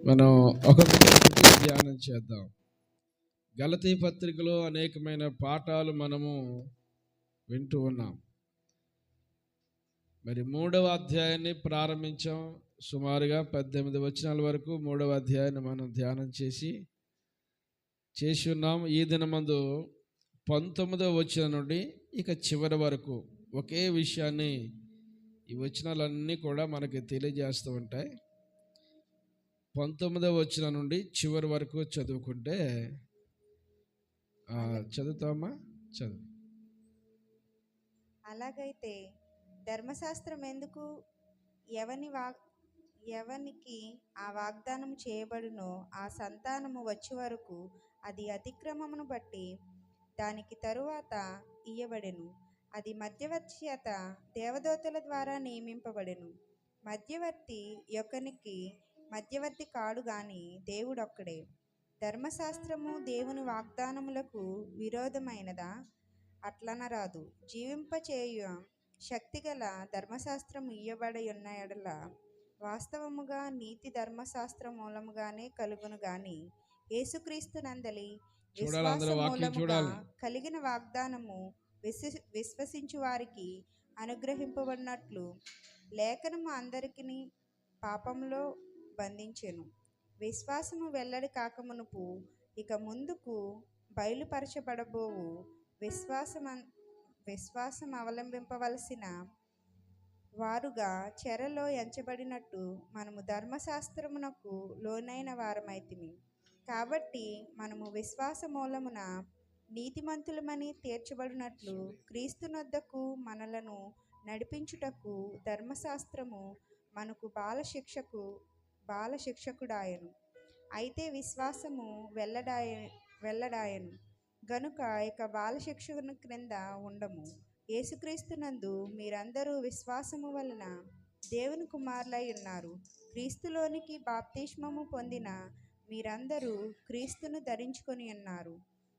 మనం ఒక్కొక్కటి ధ్యానం చేద్దాం. గలతీ పత్రికలో అనేకమైన పాఠాలు మనము వింటూ ఉన్నాం. మరి 3వ అధ్యాయాన్ని ప్రారంభించాం. సుమారుగా 18 వచనాల వరకు 3వ అధ్యాయాన్ని మనం ధ్యానం చేసి ఉన్నాం. ఈ దినమందు 19వ వచనం నుండి ఇక చివరి వరకు ఒకే విషయాన్ని ఈ వచనాలన్నీ కూడా మనకి తెలియజేస్తూ ఉంటాయి. 19వ వచనం నుండి చివరి వరకు చదువుకుంటే చదువుతామా? చదువు. అలాగైతే ధర్మశాస్త్రం ఎందుకు ఎవనికి ఆ వాగ్దానం చేయబడునో ఆ సంతానము వచ్చే వరకు అది అతిక్రమమును బట్టి దానికి తరువాత ఇయ్యబడెను. అది మధ్యవర్తియత దేవదూతల ద్వారా నియమింపబడెను. మధ్యవర్తి యొక్కనికి మధ్యవర్తి కాడు గాని దేవుడొక్కడే. ధర్మశాస్త్రము దేవుని వాగ్దానములకు విరోధమైనదా? అట్లనరాదు. జీవింపచేయ శక్తిగల ధర్మశాస్త్రం ఇయ్యబడి ఉన్న ఎడల వాస్తవముగా నీతి ధర్మశాస్త్ర మూలముగానే కలుగును గాని యేసుక్రీస్తు నందలి విశ్వాస మూలముగా కలిగిన వాగ్దానము విశ్వసించు వారికి అనుగ్రహింపబడినట్లు లేఖనము అందరికిని పాపంలో బంధించెను. విశ్వాసము వెల్లడి కాకమునుపు ఇక ముందుకు బయలుపరచబడబోవు విశ్వాసం అవలంబింపవలసిన వారుగా చెరలో ఎంచబడినట్టు మనము ధర్మశాస్త్రమునకు లోనైన వారమైతిమి. కాబట్టి మనము విశ్వాస మూలమున నీతిమంతులమని తీర్చబడినట్లు క్రీస్తునొద్దకు మనలను నడిపించుటకు ధర్మశాస్త్రము మనకు బాలశిక్షకుడాయను. అయితే విశ్వాసము వెల్లడాయను గనుక ఇక బాలశిక్షకుని క్రింద ఉండము. యేసుక్రీస్తునందు మీరందరూ విశ్వాసము వలన దేవుని కుమారులై ఉన్నారు. క్రీస్తులోనికి బాప్తిస్మము పొందిన మీరందరూ క్రీస్తును ధరించుకొని ఉన్నారు.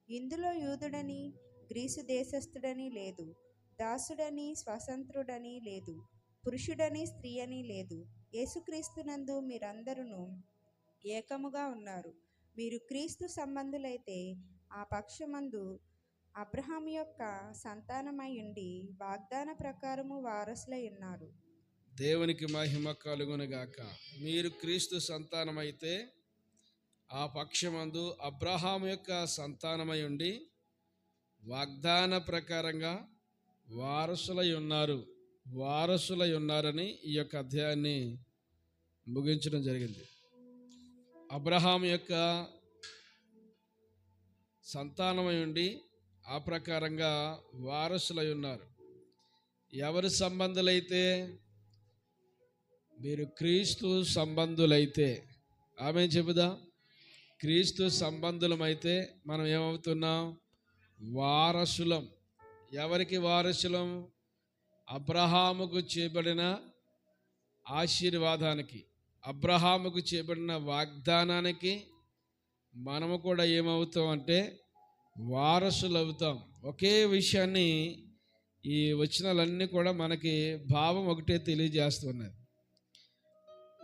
ఇందులో యూదుడని గ్రీసు దేశస్థుడని లేదు, దాసుడని స్వతంత్రుడని లేదు, పురుషుడని స్త్రీ అని లేదు. యేసుక్రీస్తునందు మీరందరూ ఏకముగా ఉన్నారు. మీరు క్రీస్తు సంబంధులైతే ఆ పక్షమందు అబ్రహాము యొక్క సంతానమై ఉండి వాగ్దాన ప్రకారము వారసులై ఉన్నారు. దేవునికి మహిమ కలుగునుగాక. మీరు క్రీస్తు సంతానమైతే ఆ పక్షమందు అబ్రహాము యొక్క సంతానమై ఉండి వాగ్దాన ప్రకారంగా వారసులై ఉన్నారని ఈ యొక్క అధ్యాయాన్ని ముగించడం జరిగింది. అబ్రహాము యొక్క సంతానమై ఉండి ఆ ప్రకారంగా వారసులై ఉన్నారు. ఎవరి సంబంధులైతే? మీరు క్రీస్తు సంబంధులైతే. ఆమె చెబుదా? క్రీస్తు సంబంధులమైతే మనం ఏమవుతున్నాం? వారసులం. ఎవరికి వారసులం? అబ్రహాముకు చేయబడిన ఆశీర్వాదానికి, అబ్రహాముకు చేయబడిన వాగ్దానానికి మనము కూడా ఏమవుతాం అంటే వారసులు అవుతాం. ఒకే విషయాన్ని ఈ వచనాలన్నీ కూడా మనకి భావం ఒకటే తెలియజేస్తున్నది.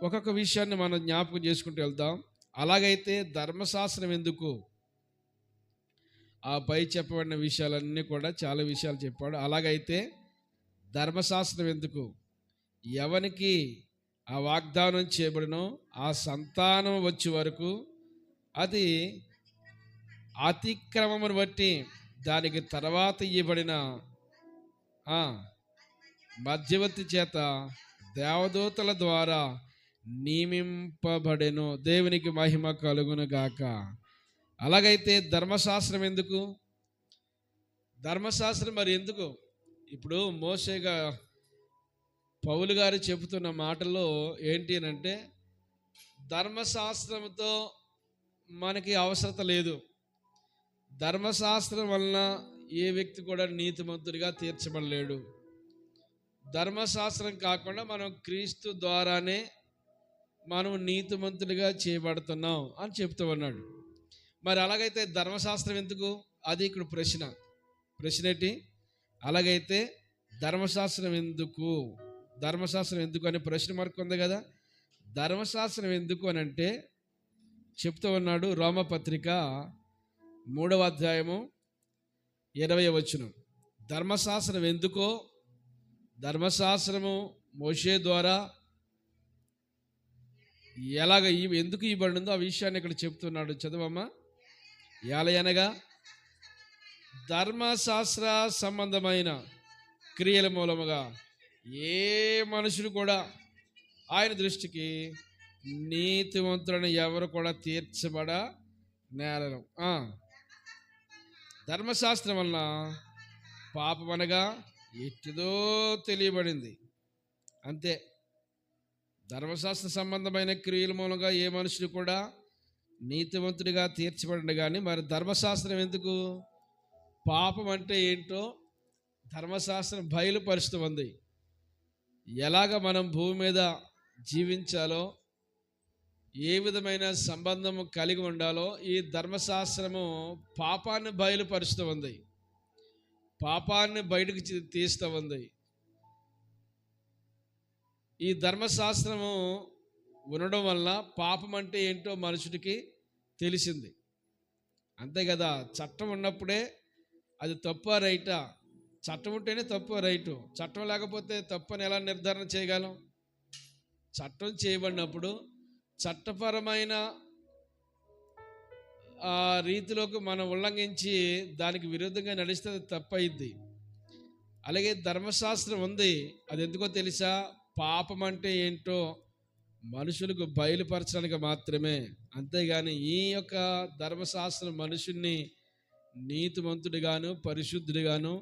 ఒక్కొక్క విషయాన్ని మనం జ్ఞాపకం చేసుకుంటూ వెళ్తాం. అలాగైతే ధర్మశాస్త్రం ఎందుకు? ఆ పై చెప్పబడిన విషయాలన్నీ కూడా చాలా విషయాలు చెప్పాడు. అలాగైతే ధర్మశాస్త్రం ఎందుకు? ఎవరికి ఆ వాగ్దానం చేయబడినో ఆ సంతానం వచ్చే వరకు అది అతిక్రమమును బట్టి దానికి తర్వాత ఇవ్వబడిన మధ్యవర్తి చేత దేవదూతల ద్వారా నియమింపబడెను. దేవునికి మహిమ కలుగును గాక. అలాగైతే ధర్మశాస్త్రం ఎందుకు? ధర్మశాస్త్రం మరి ఎందుకు? ఇప్పుడు మోషేగా పౌలు గారు చెబుతున్న మాటల్లో ఏంటి అంటే ధర్మశాస్త్రంతో మనకి అవసరత లేదు. ధర్మశాస్త్రం వలన ఏ వ్యక్తి కూడా నీతిమంతుడిగా తీర్చబడలేడు. ధర్మశాస్త్రం కాకుండా మనం క్రీస్తు ద్వారానే మనం నీతిమంతుడిగా చేయబడుతున్నాం అని చెప్తూ ఉన్నాడు. మరి అలాగైతే ధర్మశాస్త్రం ఎందుకు? అది ఇక్కడ ప్రశ్న ఏంటి? అలాగైతే ధర్మశాస్త్రం ఎందుకు అనే ప్రశ్న మార్క్ ఉంది కదా. ధర్మశాస్త్రం ఎందుకు అని అంటే చెప్తూ ఉన్నాడు. రోమపత్రిక 3వ అధ్యాయము 20వ వచనం. ధర్మశాస్త్రం ఎందుకో, ధర్మశాస్త్రము మోషే ద్వారా ఎందుకు ఇవ్వబడిందో ఆ విషయాన్ని ఇక్కడ చెప్తున్నాడు. చదవమ్మా. ఎలయనగా ధర్మశాస్త్ర సంబంధమైన క్రియల మూలముగా ఏ మనుషులు కూడా ఆయన దృష్టికి నీతివంతులను ఎవరు కూడా తీర్చబడ నేరరు. ధర్మశాస్త్రం వలన పాపం అనగా ఎట్టిదో తెలియబడింది. అంతే. ధర్మశాస్త్ర సంబంధమైన క్రియల మూలంగా ఏ మనుషులు కూడా నీతివంతుడిగా తీర్చబడి, కానీ మరి ధర్మశాస్త్రం ఎందుకు? పాపం అంటే ఏంటో ధర్మశాస్త్రం బయలుపరుస్తూ ఉంది. ఎలాగ మనం భూమి మీద జీవించాలో, ఏ విధమైన సంబంధము కలిగి ఉండాలో ఈ ధర్మశాస్త్రము పాపాన్ని బయలుపరుస్తూ ఉంది, పాపాన్ని బయటకు తీస్తూ ఉంది. ఈ ధర్మశాస్త్రము ఉండడం వల్ల పాపం అంటే ఏంటో మనుషుడికి తెలిసింది. అంతే కదా. చట్టం ఉన్నప్పుడే అది తప్ప రైటా? చట్టం ఉంటేనే తప్పు రైటు. చట్టం లేకపోతే తప్పు అని ఎలా నిర్ధారణ చేయగలం? చట్టం చేయబడినప్పుడు చట్టపరమైన రీతిలోకి మనం ఉల్లంఘించి దానికి విరుద్ధంగా నడిస్తే అది తప్పు అయింది. అలాగే ధర్మశాస్త్రం ఉంది, అది ఎందుకో తెలుసా? పాపం అంటే ఏంటో మనుషులకు బయలుపరచడానికి మాత్రమే. అంతేగాని ఈ యొక్క ధర్మశాస్త్రం మనుషుల్ని నీతిమంతుడిగాను పరిశుద్ధుడిగాను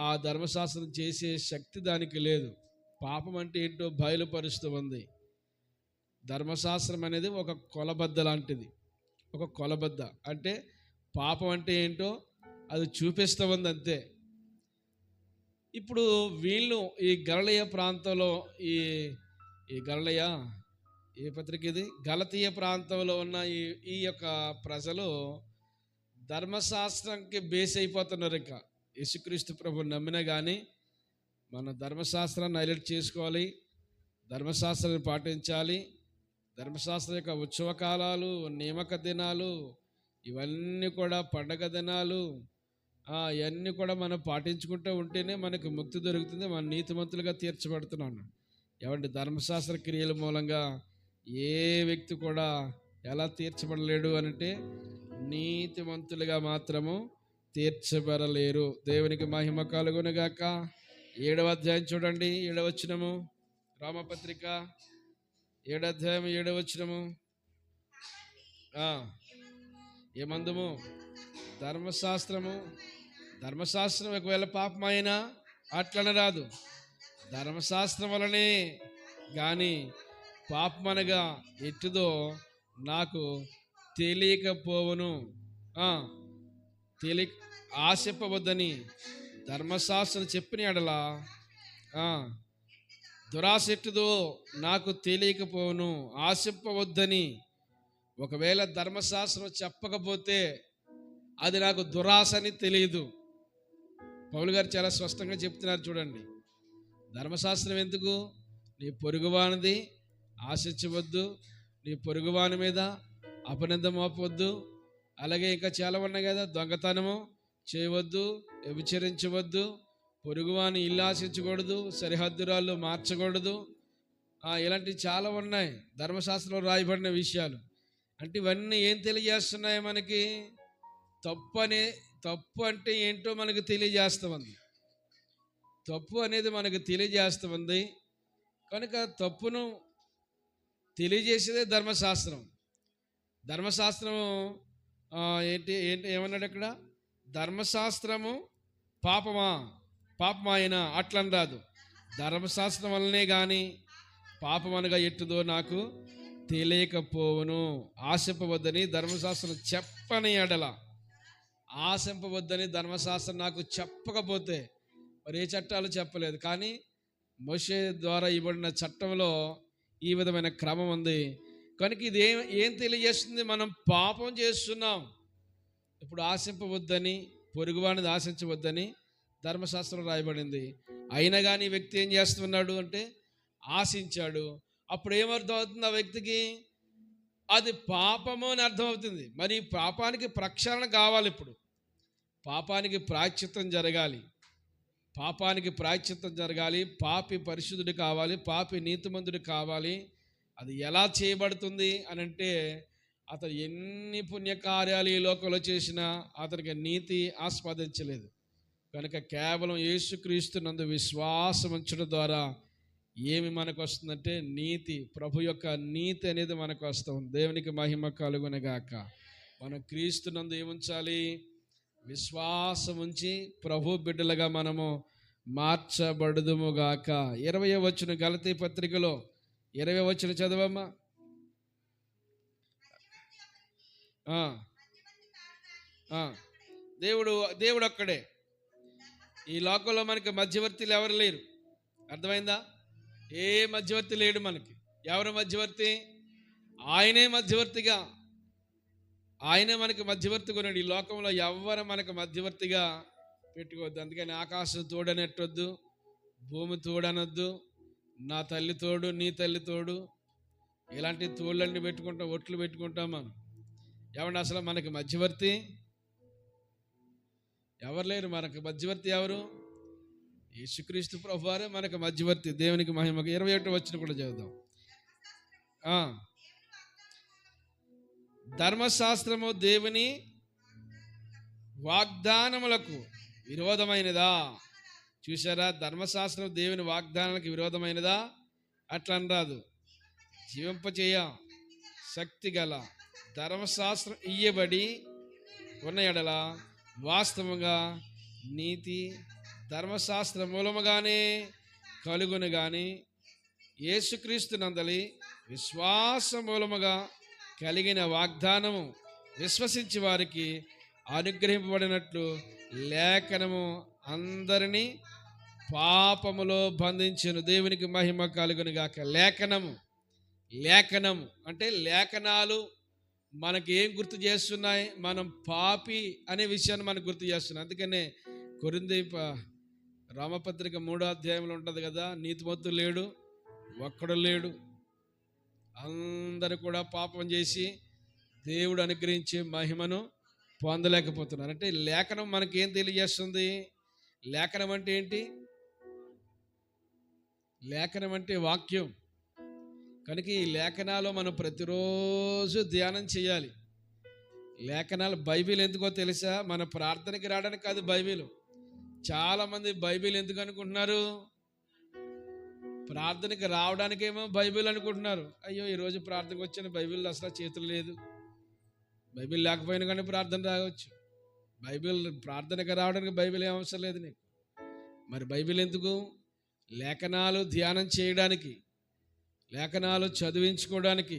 ఆ ధర్మశాస్త్రం చేసే శక్తి దానికి లేదు. పాపం అంటే ఏంటో బయలుపరుస్తూ ఉంది. ధర్మశాస్త్రం అనేది ఒక కొలబద్ద లాంటిది. ఒక కొలబద్ద అంటే పాపం అంటే ఏంటో అది చూపిస్తూ ఉంది, అంతే. ఇప్పుడు వీళ్ళు ఈ గలలియ ప్రాంతంలో ఈ గలలియ ఏ పత్రిక ఇది? గలతీయ ప్రాంతంలో ఉన్న ఈ యొక్క ప్రజలు ధర్మశాస్త్రంకి బేస్ అయిపోతున్నారు. ఇంకా యేసుక్రీస్తు ప్రభు నమ్మినా కానీ మన ధర్మశాస్త్రాన్ని హైలైట్ చేసుకోవాలి, ధర్మశాస్త్రాన్ని పాటించాలి. ధర్మశాస్త్రం యొక్క ఉత్సవ కాలాలు, నియామక దినాలు, ఇవన్నీ కూడా పండగ దినాలు, ఇవన్నీ కూడా మనం పాటించుకుంటూ ఉంటేనే మనకు ముక్తి దొరుకుతుంది, మన నీతిమంతులుగా తీర్చబడుతున్నాను. ఏమంటే ధర్మశాస్త్ర క్రియల మూలంగా ఏ వ్యక్తి కూడా ఎలా తీర్చబడలేడు అంటే నీతిమంతులుగా మాత్రము తీర్చబడలేరు. దేవునికి మహిమ కలుగునుగాక. 7వ అధ్యాయం చూడండి, 7వ వచనము. రామపత్రిక 7వ అధ్యాయం 7వ వచనము. ఏమందుము? ధర్మశాస్త్రం ఒకవేళ పాపమైనా అట్లనే రాదు, ధర్మశాస్త్రం వలనే కానీ పాపమనగా ఎట్టుదో నాకు తెలియకపోవును. ఆశింపవద్దని ధర్మశాస్త్రం చెప్పిన ఎడల దురాశ ఎట్టుదో నాకు తెలియకపోవును. ఆశింపవద్దని ఒకవేళ ధర్మశాస్త్రం చెప్పకపోతే అది నాకు దురాశ అని తెలియదు. పౌలు గారు చాలా స్పష్టంగా చెప్తున్నారు చూడండి. ధర్మశాస్త్రం ఎందుకు? నీ పొరుగువానిది ఆశించవద్దు, నీ పొరుగువాని మీద అపనింద మోపవద్దు, అలాగే ఇంకా చాలా ఉన్నాయి కదా, దొంగతనము చేయవద్దు, వ్యభిచరించవద్దు, పొరుగువాని ఇల్లు ఆశించకూడదు, సరిహద్దురాళ్ళు మార్చకూడదు, ఇలాంటివి చాలా ఉన్నాయి ధర్మశాస్త్రంలో రాయబడిన విషయాలు. అంటే ఇవన్నీ ఏం తెలియజేస్తున్నాయి మనకి? తప్పు అంటే ఏంటో మనకు తెలియజేస్తుంది. తప్పు అనేది మనకు తెలియజేస్తుంది కనుక తప్పును తెలియజేసేదే ధర్మశాస్త్రం. ధర్మశాస్త్రం ఏంటి ఏమన్నాడు అక్కడ? ధర్మశాస్త్రము పాపమాయన అట్లని రాదు, ధర్మశాస్త్రం వల్లనే కానీ పాపం అనగా ఎట్టుదో నాకు తెలియకపోవును. ఆశింపవద్దని ధర్మశాస్త్రం చెప్పని ఎడల, ఆశింపవద్దని ధర్మశాస్త్రం నాకు చెప్పకపోతే, మరి ఏ చట్టాలు చెప్పలేదు కానీ మోషే ద్వారా ఇవ్వబడిన చట్టంలో ఈ విధమైన క్రమం ఉంది కనుక ఇది ఏం తెలియజేస్తుంది? మనం పాపం చేస్తున్నాం. ఇప్పుడు ఆశింపవద్దని, పొరుగువానిది ఆశించవద్దని ధర్మశాస్త్రం రాయబడింది. అయినా కానీ ఈ వ్యక్తి ఏం చేస్తున్నాడు అంటే ఆశించాడు. అప్పుడు ఏమర్థం అవుతుంది ఆ వ్యక్తికి? అది పాపము అని అర్థమవుతుంది. మరి ఈ పాపానికి ప్రక్షాళన కావాలి. ఇప్పుడు పాపానికి ప్రాయశ్చిత్తం జరగాలి. పాపానికి ప్రాయశ్చిత్తం జరగాలి. పాపి పరిశుద్ధుడు కావాలి, పాపి నీతిమంతుడు కావాలి. అది ఎలా చేయబడుతుంది అని అంటే, అతను ఎన్ని పుణ్యకార్యాలు ఈ లోకంలో చేసినా అతనికి నీతి ఆస్వాదించలేదు. కనుక కేవలం యేసుక్రీస్తునందు విశ్వాసం ఉంచడం ద్వారా ఏమి మనకు వస్తుందంటే నీతి, ప్రభు యొక్క నీతి అనేది మనకు వస్తుంది. దేవునికి మహిమ కలుగునగాక. మనం క్రీస్తునందు ఏముంచాలి? విశ్వాసం ఉంచి ప్రభు బిడ్డలుగా మనము మార్చబడుదుముగాక. 20వ వచనం గలతీ పత్రికలో 20వ వచనం చదవమ్మా. దేవుడు ఒక్కడే. ఈ లోకంలో మనకి మధ్యవర్తులు ఎవరు లేరు. అర్థమైందా? ఏ మధ్యవర్తి లేడు మనకి. ఎవరు మధ్యవర్తి? ఆయనే మధ్యవర్తిగా, ఆయనే మనకి మధ్యవర్తిగా ఉన్నాడు. ఈ లోకంలో ఎవరు మనకు మధ్యవర్తిగా పెట్టుకోవద్దు. అందుకని ఆకాశం తోడనెట్టొద్దు, భూమి తోడనొద్దు, నా తల్లి తోడు, నీ తల్లి తోడు, ఇలాంటి తోళ్ళన్నీ పెట్టుకుంటాం, ఒట్లు పెట్టుకుంటాం మనం. ఏమంటే అసలు మనకి మధ్యవర్తి ఎవరు లేరు. మనకు మధ్యవర్తి ఎవరు? యేసుక్రీస్తు ప్రభువారే మనకు మధ్యవర్తి. దేవునికి మహిమ. 21వ వచనం కూడా చదువుదాం. ధర్మశాస్త్రము దేవుని వాగ్దానములకు విరోధమైనదా? చూసారా? ధర్మశాస్త్రం దేవుని వాగ్దానాలకు విరోధమైనదా? అట్లా అనరాదు. జీవింపచేయ శక్తి గల ధర్మశాస్త్రం ఇయ్యబడి ఉన్న ఎడల వాస్తవంగా నీతి ధర్మశాస్త్ర మూలముగానే కలుగును గాని యేసుక్రీస్తు నందలి విశ్వాస మూలముగా కలిగిన వాగ్దానము విశ్వసించి వారికి అనుగ్రహింపబడినట్లు లేఖనము అందరినీ పాపములో బంధించును. దేవునికి మహిమ కలుగును గాక. లేఖనము అంటే లేఖనాలు మనకి ఏం గుర్తు చేస్తున్నాయి? మనం పాపి అనే విషయాన్ని మనకు గుర్తు చేస్తున్నాయి. అందుకనే కొరింథీ రామపత్రిక 3వ అధ్యాయంలో ఉంటుంది కదా, నీతిమంతుడు లేడు, ఒక్కడు లేడు, అందరూ కూడా పాపం చేసి దేవుడు అనుగ్రహించే మహిమను పొందలేకపోతున్నారు. అంటే లేఖనం మనకేం తెలియజేస్తుంది? లేఖనం అంటే ఏంటి? లేఖనం అంటే వాక్యం. కనుక ఈ లేఖనాలు మనం ప్రతిరోజు ధ్యానం చేయాలి. లేఖనాలు, బైబిల్ ఎందుకో తెలుసా? మన ప్రార్థనకి రావడానికి కాదు బైబిల్. చాలామంది బైబిల్ ఎందుకు అనుకుంటున్నారు? ప్రార్థనకి రావడానికేమో బైబిల్ అనుకుంటున్నారు. అయ్యో, ఈరోజు ప్రార్థనకు వచ్చిన బైబిల్ అసలు చేతులు లేదు. బైబిల్ లేకపోయినా కానీ ప్రార్థన రావచ్చు. బైబిల్ ప్రార్థనకి రావడానికి బైబిల్ ఏం అవసరం లేదు నీకు. మరి బైబిల్ ఎందుకు? లేఖనాలు ధ్యానం చేయడానికి, లేఖనాలు చదివించుకోవడానికి,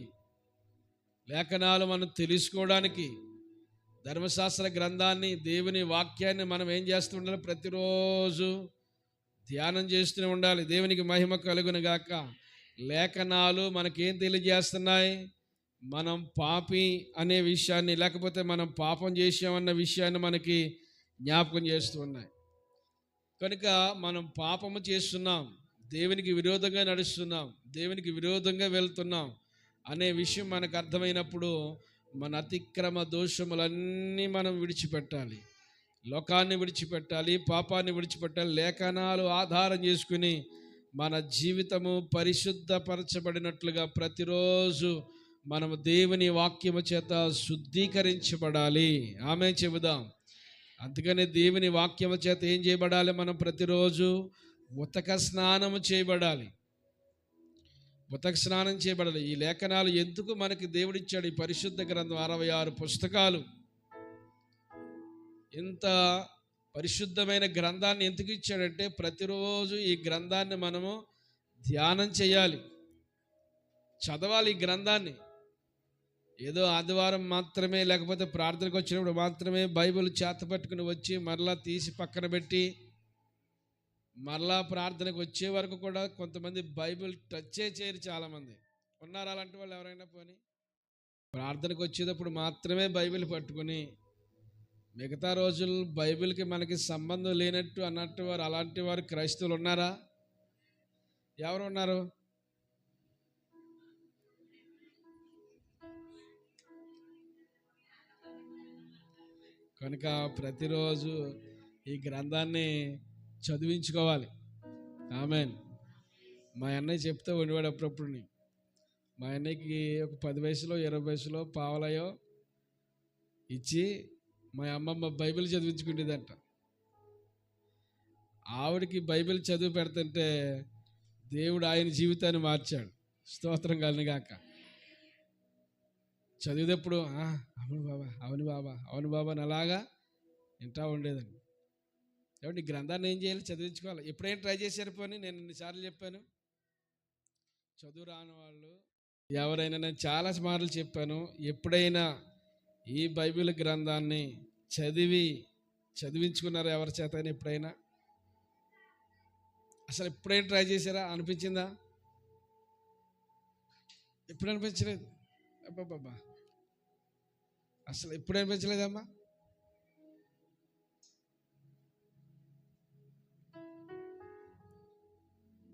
లేఖనాలు మనం తెలుసుకోవడానికి, ధర్మశాస్త్ర గ్రంథాన్ని, దేవుని వాక్యాన్ని మనం ఏం చేస్తూ ఉండాలి? ప్రతిరోజు ధ్యానం చేస్తూనే ఉండాలి. దేవునికి మహిమ కలుగును గాక. లేఖనాలు మనకేం తెలియజేస్తున్నాయి? మనం పాపి అనే విషయాన్ని, లేకపోతే మనం పాపం చేసామన్న విషయాన్ని మనకి జ్ఞాపకం చేస్తూ ఉన్నాయి. కనుక మనం పాపము చేస్తున్నాం, దేవునికి విరోధంగా నడుస్తున్నాం, దేవునికి విరోధంగా వెళ్తున్నాం అనే విషయం మనకు అర్థమైనప్పుడు మన అతిక్రమ దోషములన్నీ మనం విడిచిపెట్టాలి. లోకాన్ని విడిచిపెట్టాలి, పాపాన్ని విడిచిపెట్టాలి. లేఖనాలు ఆధారం చేసుకుని మన జీవితము పరిశుద్ధపరచబడినట్లుగా ప్రతిరోజు మనము దేవుని వాక్యము చేత శుద్ధీకరించబడాలి. ఆమె చెబుదాం. అందుకనే దేవుని వాక్యము చేత ఏం చేయబడాలి? మనం ప్రతిరోజు ఉతక స్నానము చేయబడాలి. ఉతక స్నానం చేయబడాలి. ఈ లేఖనాలు ఎందుకు మనకి దేవుడిచ్చాడు? ఈ పరిశుద్ధ గ్రంథం 66 పుస్తకాలు, ఇంత పరిశుద్ధమైన గ్రంథాన్ని ఎందుకు ఇచ్చాడంటే ప్రతిరోజు ఈ గ్రంథాన్ని మనము ధ్యానం చేయాలి, చదవాలి. ఈ గ్రంథాన్ని ఏదో ఆదివారం మాత్రమే, లేకపోతే ప్రార్థనకు వచ్చినప్పుడు మాత్రమే బైబిల్ చేత పట్టుకుని వచ్చి మరలా తీసి పక్కన పెట్టి మరలా ప్రార్థనకు వచ్చే వరకు కూడా కొంతమంది బైబిల్ టచ్చే చేయరు. చాలామంది ఉన్నారు అలాంటి వాళ్ళు. ఎవరైనా పోనీ ప్రార్థనకు వచ్చేటప్పుడు మాత్రమే బైబిల్ పట్టుకుని మిగతా రోజులు బైబిల్కి మనకి సంబంధం లేనట్టు అన్నట్టు వారు, అలాంటి వారు క్రైస్తవులు ఉన్నారా? ఎవరు ఉన్నారు? కనుక ప్రతిరోజు ఈ గ్రంథాన్ని చదివించుకోవాలి. ఆమెన్. మా అన్నయ్య చెప్తే ఉండేవాడు అప్పుడప్పుడు. మా అన్నయ్యకి ఒక 10 వయసులో 20 వయసులో పావలయో ఇచ్చి మా అమ్మమ్మ బైబిల్ చదివించుకునేదంట. ఆవిడకి బైబిల్ చదివి పెడుతుంటే దేవుడు ఆయన జీవితాన్ని మార్చాడు. స్తోత్రం కలుగుగాక. చదివేటప్పుడు అవును బాబా, అవును బాబా, అవును బాబా అని అలాగా వింటా ఉండేదండి. కాబట్టి గ్రంథాన్ని ఏం చేయాలి? చదివించుకోవాలి. ఎప్పుడైనా ట్రై చేశారు? పోనీ నేను ఇన్నిసార్లు చెప్పాను. చదువు రాని వాళ్ళు ఎవరైనా, నేను చాలా మార్లు చెప్పాను, ఎప్పుడైనా ఈ బైబిల్ గ్రంథాన్ని చదివించుకున్నారా ఎవరి చేత? ఎప్పుడైనా అసలు ఎప్పుడైనా ట్రై చేశారా? అనిపించిందా? ఎప్పుడు అనిపించలేదు. అబ్బాబ్బా, అసలు ఎప్పుడు అనిపించలేదమ్మా.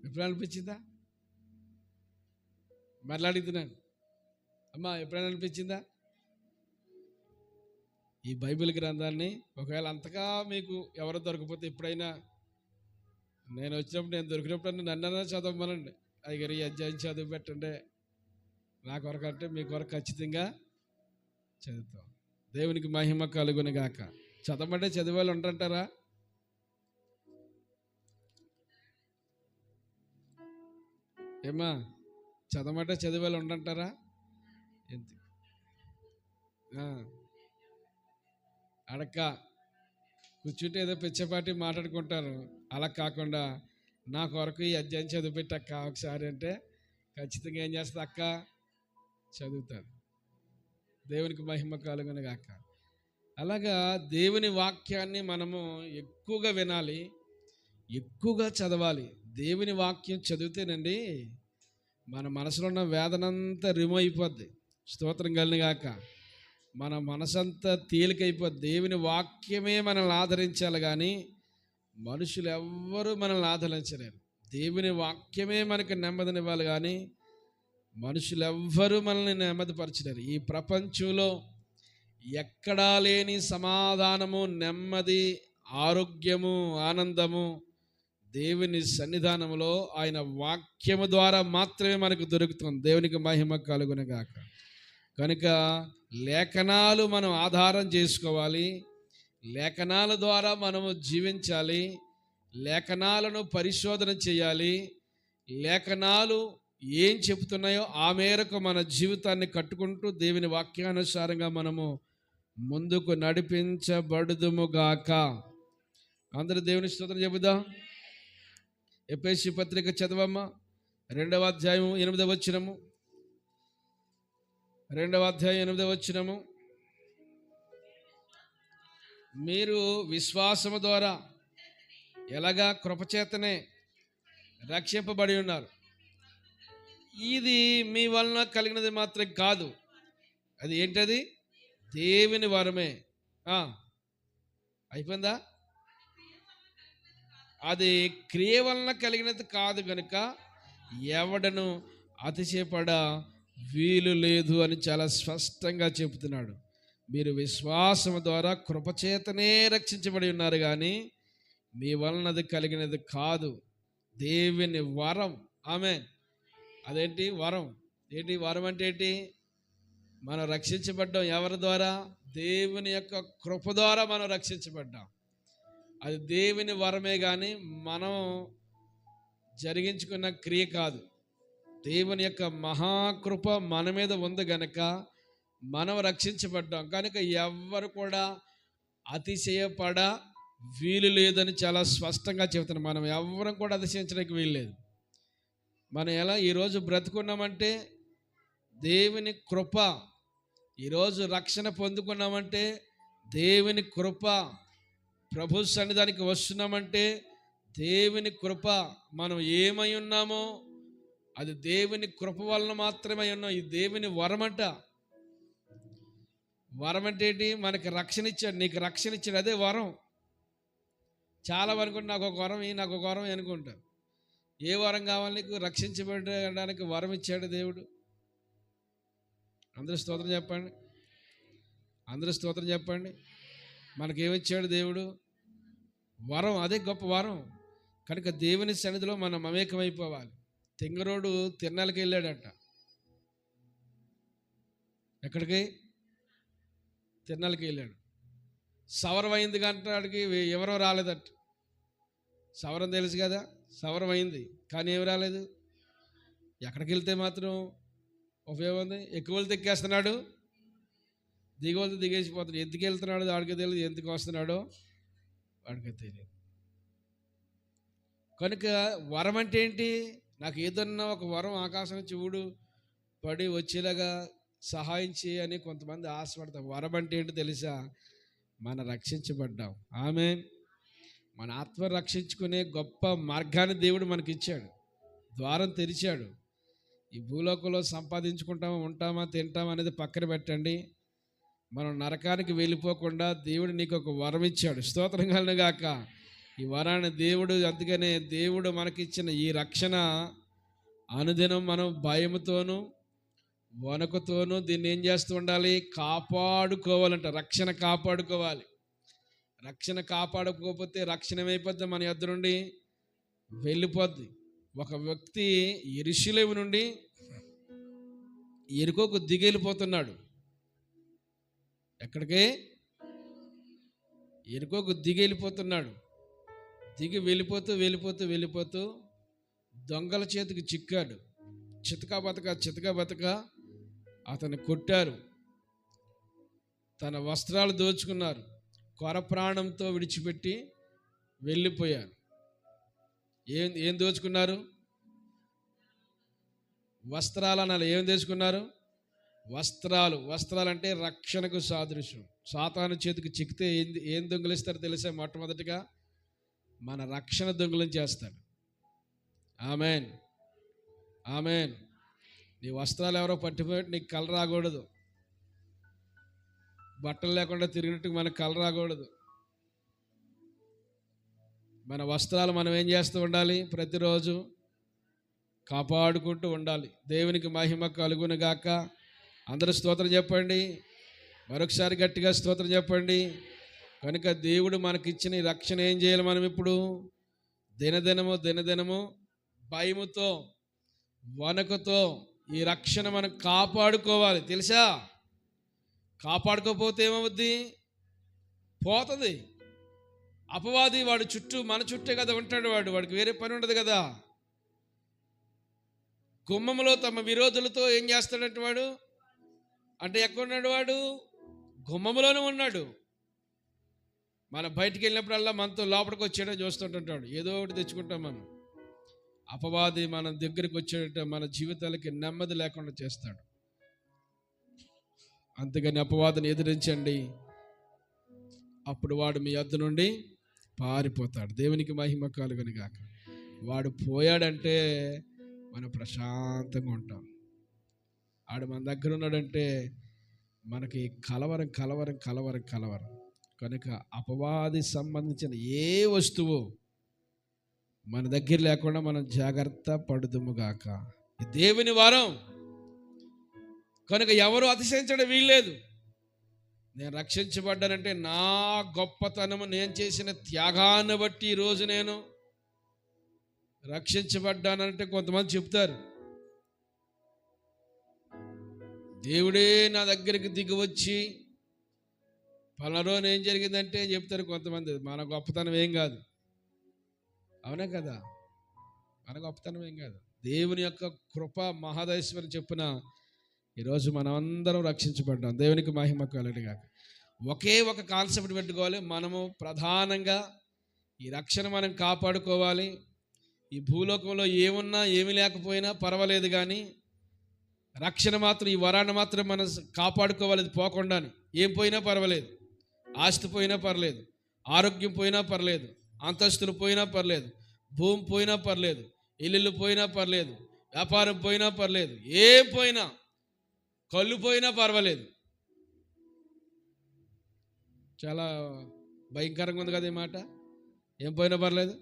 ఎప్పుడు అనిపించిందా? మరలా అడుగుతున్నాను అమ్మా, ఎప్పుడైనా అనిపించిందా? ఈ బైబిల్ గ్రంథాన్ని ఒకవేళ అంతగా మీకు ఎవరు దొరకపోతే ఎప్పుడైనా నేను వచ్చినప్పుడు, నేను దొరికినప్పుడు నన్నైనా చదవమనండి. అయ్యగారు ఈ అధ్యాయం చదివి పెట్టండి నా కొరకు అంటే మీ కొరకు ఖచ్చితంగా చదువుతాం. దేవునికి మహిమ కలుగును గాక. చదవమంటే చదివేవాళ్ళు ఉంటారంటారా? ఏమా, చదవమంటే చదివేవాళ్ళు ఉండంటారా? ఎంత అడక్క కూర్చుంటే ఏదో పిచ్చపాటి మాట్లాడుకుంటారు. అలా కాకుండా నా కొరకు ఈ అధ్యాయం చదివిపెట్టక్క ఒకసారి అంటే ఖచ్చితంగా ఏం చేస్తుంది? అక్క చదువుతాడు. దేవునికి మహిమ కలుగును గాక. అలాగా దేవుని వాక్యాన్ని మనము ఎక్కువగా వినాలి, ఎక్కువగా చదవాలి. దేవుని వాక్యం చదివితేనండి మన మనసులో ఉన్న వేదనంతా రిమూవ్ అయిపోద్ది. స్తోత్రం కలుగును గాక. మన మనసంతా తేలికైపోద్ది. దేవుని వాక్యమే మనల్ని ఆదరించాలి కానీ మనుషులు ఎవ్వరూ మనల్ని ఆదరించలేరు. దేవుని వాక్యమే మనకు నెమ్మదినివ్వాలి కానీ మనుషులు ఎవ్వరూ మనల్ని నెమ్మదిపరచలేరు. ఈ ప్రపంచంలో ఎక్కడా లేని సమాధానము, నెమ్మది, ఆరోగ్యము, ఆనందము దేవుని సన్నిధానంలో ఆయన వాక్యము ద్వారా మాత్రమే మనకు దొరుకుతుంది. దేవునికి మహిమ కలుగును గాక. కనుక లేఖనాలు మనం ఆధారం చేసుకోవాలి. లేఖనాల ద్వారా మనము జీవించాలి. లేఖనాలను పరిశోధన చేయాలి. లేఖనాలు ఏం చెబుతున్నాయో ఆ మేరకు మన జీవితాన్ని కట్టుకుంటూ దేవుని వాక్యానుసారంగా మనము ముందుకు నడిపించబడుదుముగాక. అందరూ దేవుని స్తోత్రం చెబుదాం. ఎఫెసీ పత్రిక చదవమ్మా, 2వ అధ్యాయం 8వ వచనము. 2వ అధ్యాయం 8వ వచనము. మీరు విశ్వాసము ద్వారా ఎలాగా కృపచేతనే రక్షింపబడి ఉన్నారు. ఇది మీ వలన కలిగినది మాత్రం కాదు. అది ఏంటది? దేవుని వరమే. అయిపోయిందా? అది క్రియ వలన కలిగినది కాదు గనుక ఎవడను అతిశయపడ వీలు లేదు అని చాలా స్పష్టంగా చెబుతున్నాడు. మీరు విశ్వాసం ద్వారా కృపచేతనే రక్షించబడి ఉన్నారు కానీ మీ వలన అది కలిగినది కాదు. దేవుని వరం. ఆమేన్. అదేంటి వరం? ఏంటి వరం అంటే ఏంటి? మనం రక్షించబడ్డాం ఎవరి ద్వారా? దేవుని యొక్క కృప ద్వారా మనం రక్షించబడ్డాం. అది దేవుని వరమే కానీ మనం జరిగించుకున్న క్రియ కాదు. దేవుని యొక్క మహాకృప మన మీద ఉంది గనక మనం రక్షించబడ్డాం. కనుక ఎవ్వరు కూడా అతిశయపడ వీలు లేదని చాలా స్పష్టంగా చెబుతున్నాం. మనం ఎవ్వరం కూడా అతిశయించడానికి వీలు లేదు. మనం ఎలా ఈరోజు బ్రతుకున్నామంటే దేవుని కృప. ఈరోజు రక్షణ పొందుకున్నామంటే దేవుని కృప. ప్రభు సన్నిధానికి వస్తున్నామంటే దేవుని కృప. మనం ఏమై ఉన్నామో అది దేవుని కృప వలన మాత్రమే ఉన్నాం. ఇది దేవుని వరమంట. వరం అంటే ఏంటి? మనకి రక్షణ ఇచ్చాడు. నీకు రక్షణ ఇచ్చాడు, అదే వరం. చాలా వరకు నాకు ఒక వరం, నాకు ఒక వరం అనుకుంటారు. ఏ వరం కావాలి నీకు? రక్షించబడడానికి వరం ఇచ్చాడు దేవుడు. అందరూ స్తోత్రం చెప్పండి. అందరూ స్తోత్రం చెప్పండి. మనకేమిచ్చాడు దేవుడు? వరం. అదే గొప్ప వరం. కనుక దేవుని సన్నిధిలో మనం మమేకమైపోవాలి. తింగరోడు తిరణాలకి వెళ్ళాడట. ఎక్కడికి? తిరణాలకి వెళ్ళాడు. సవరం అయింది కంటాడికి ఎవరో రాలేదట. సవరం తెలుసు కదా, సవరం అయింది కానీ ఏమి రాలేదు. ఎక్కడికి వెళ్తే మాత్రం ఉపయోగం ఉంది? ఎక్కువ వెళ్తే ఎక్కేస్తున్నాడు, దిగవలతో దిగేసిపోతున్నాడు. ఎందుకు వెళ్తున్నాడు వాడికి తెలియదు, ఎందుకు వస్తున్నాడో వాడికి తెలియదు. కనుక వరం అంటే ఏంటి? నాకు ఏదన్నా ఒక వరం ఆకాశం నుంచి ఊడు పడి వచ్చేలాగా సహాయం చేయని కొంతమంది ఆశపడతాం. వరం అంటే ఏంటి తెలుసా? మన రక్షించబడ్డాం. ఆమేన్. మన ఆత్మ రక్షించుకునే గొప్ప మార్గాన్ని దేవుడు మనకి ఇచ్చాడు, ద్వారం తెరిచాడు. ఈ భూలోకంలో సంపాదించుకుంటామా, ఉంటామా, తింటామా అనేది పక్కన పెట్టండి. మనం నరకానికి వెళ్ళిపోకుండా దేవుడు నీకు ఒక వరం ఇచ్చాడు. స్తోత్రం కలుగును గాక. ఈ వరాన్ని దేవుడు, అందుకనే దేవుడు మనకిచ్చిన ఈ రక్షణ అనుదినం మనం భయముతోనూ వణుకుతోనూ దీన్ని ఏం చేస్తూ ఉండాలి? కాపాడుకోవాలంట. రక్షణ కాపాడుకోవాలి. రక్షణ కాపాడుకోకపోతే రక్షణ ఏమైపోద్ది? మన యొద్ద నుండి వెళ్ళిపోద్ది. ఒక వ్యక్తి యెరూషలేము నుండి యెరికోకు దిగెళ్ళిపోతున్నాడు. ఎక్కడికి? యెరికోకు దిగెళ్ళిపోతున్నాడు. దిగి వెళ్ళిపోతూ దొంగల చేతికి చిక్కాడు. చితకా బతక అతన్ని కొట్టారు, తన వస్త్రాలు దోచుకున్నారు, కొర ప్రాణంతో విడిచిపెట్టి వెళ్ళిపోయారు. ఏం దోచుకున్నారు? వస్త్రాలు అనాలి. ఏం దోచుకున్నారు? వస్త్రాలు అంటే రక్షణకు సాదృశ్యం. సాతాను చేతికి చిక్కితే ఏం దొంగిలిస్తారో తెలుసా? మొట్టమొదటిగా మన రక్షణ దొంగిలం చేస్తాడు. ఆమేన్, ఆమేన్. నీ వస్త్రాలు ఎవరో పట్టిపోయి నీకు కలర్ రాకూడదు. బట్టలు లేకుండా తిరిగినట్టు మనకు కలర్ రాకూడదు. మన వస్త్రాలు మనం ఏం చేస్తూ ఉండాలి? ప్రతిరోజు కాపాడుకుంటూ ఉండాలి. దేవునికి మహిమ కలుగును గాక. అందరూ స్తోత్రం చెప్పండి. మరొకసారి గట్టిగా స్తోత్రం చెప్పండి. కనుక దేవుడు మనకిచ్చిన ఈ రక్షణ ఏం చేయాలి? మనం ఇప్పుడు దినదినము భయముతో వణకుతో ఈ రక్షణ మనం కాపాడుకోవాలి. తెలుసా? కాపాడుకోకపోతే ఏమవుద్ది? పోతుంది. అపవాది వాడు మన చుట్టే కదా ఉంటాడు. వాడికి వేరే పని ఉండదు కదా. గుమ్మములో తమ విరోధులతో ఏం చేస్తాడంటే వాడు, అంటే ఎక్కడున్నాడు? వాడు గుమ్మములోనే ఉన్నాడు. మనం బయటికి వెళ్ళినప్పుడల్లా మనతో లోపలికి వచ్చేయడం చూస్తుంటుంటాడు. ఏదో ఒకటి తెచ్చుకుంటాం మనం. అపవాది మన దగ్గరికి వచ్చేట మన జీవితాలకి నెమ్మది లేకుండా చేస్తాడు. అందుకని అపవాదిని ఎదిరించండి, అప్పుడు వాడు మీ యొద్ద నుండి పారిపోతాడు. దేవునికి మహిమ కలుగును గాక. వాడు పోయాడంటే మనం ప్రశాంతంగా ఉంటాం. వాడు మన దగ్గర ఉన్నాడంటే మనకి కలవరం. కనుక అపవాది సంబంధించిన ఏ వస్తువు మన దగ్గర లేకుండా మనం జాగ్రత్త పడుదుముగాక. దేవుని వరం కనుక ఎవరు అతిశయించడం వీల్లేదు. నేను రక్షించబడ్డానంటే నా గొప్పతనము, నేను చేసిన త్యాగాన్ని బట్టి ఈరోజు నేను రక్షించబడ్డానంటే కొంతమంది చెప్తారు. దేవుడే నా దగ్గరికి దిగి వచ్చి పలారోజు ఏం జరిగిందంటే చెప్తారు కొంతమంది. మన గొప్పతనం ఏం కాదు. అవునా కదా? మన గొప్పతనం ఏం కాదు. దేవుని యొక్క కృప మహాదైశ్వర్యం చెప్పున ఈరోజు మనం అందరం రక్షించబడ్డాం. దేవునికి మహిమ కలుగును గాక. ఒకే ఒక కాన్సెప్ట్ పెట్టుకోవాలి. మనము ప్రధానంగా ఈ రక్షణ మనం కాపాడుకోవాలి. ఈ భూలోకంలో ఏమున్నా ఏమి లేకపోయినా పర్వాలేదు, కానీ రక్షణ మాత్రం, ఈ వరాన్ని మాత్రం మనం కాపాడుకోవాలి. అది పోకుండానే. ఏం పోయినా పర్వాలేదు, ఆస్తి పోయినా పర్లేదు, ఆరోగ్యం పోయినా పర్లేదు, అంతస్తులు పోయినా పర్లేదు, భూమి పోయినా పర్లేదు, ఇల్లు పోయినా పర్లేదు, వ్యాపారం పోయినా పర్లేదు, ఏం పోయినా, కళ్ళు పోయినా పర్వాలేదు. చాలా భయంకరంగా ఉంది కదా ఈ మాట. ఏం పోయినా పర్లేదు.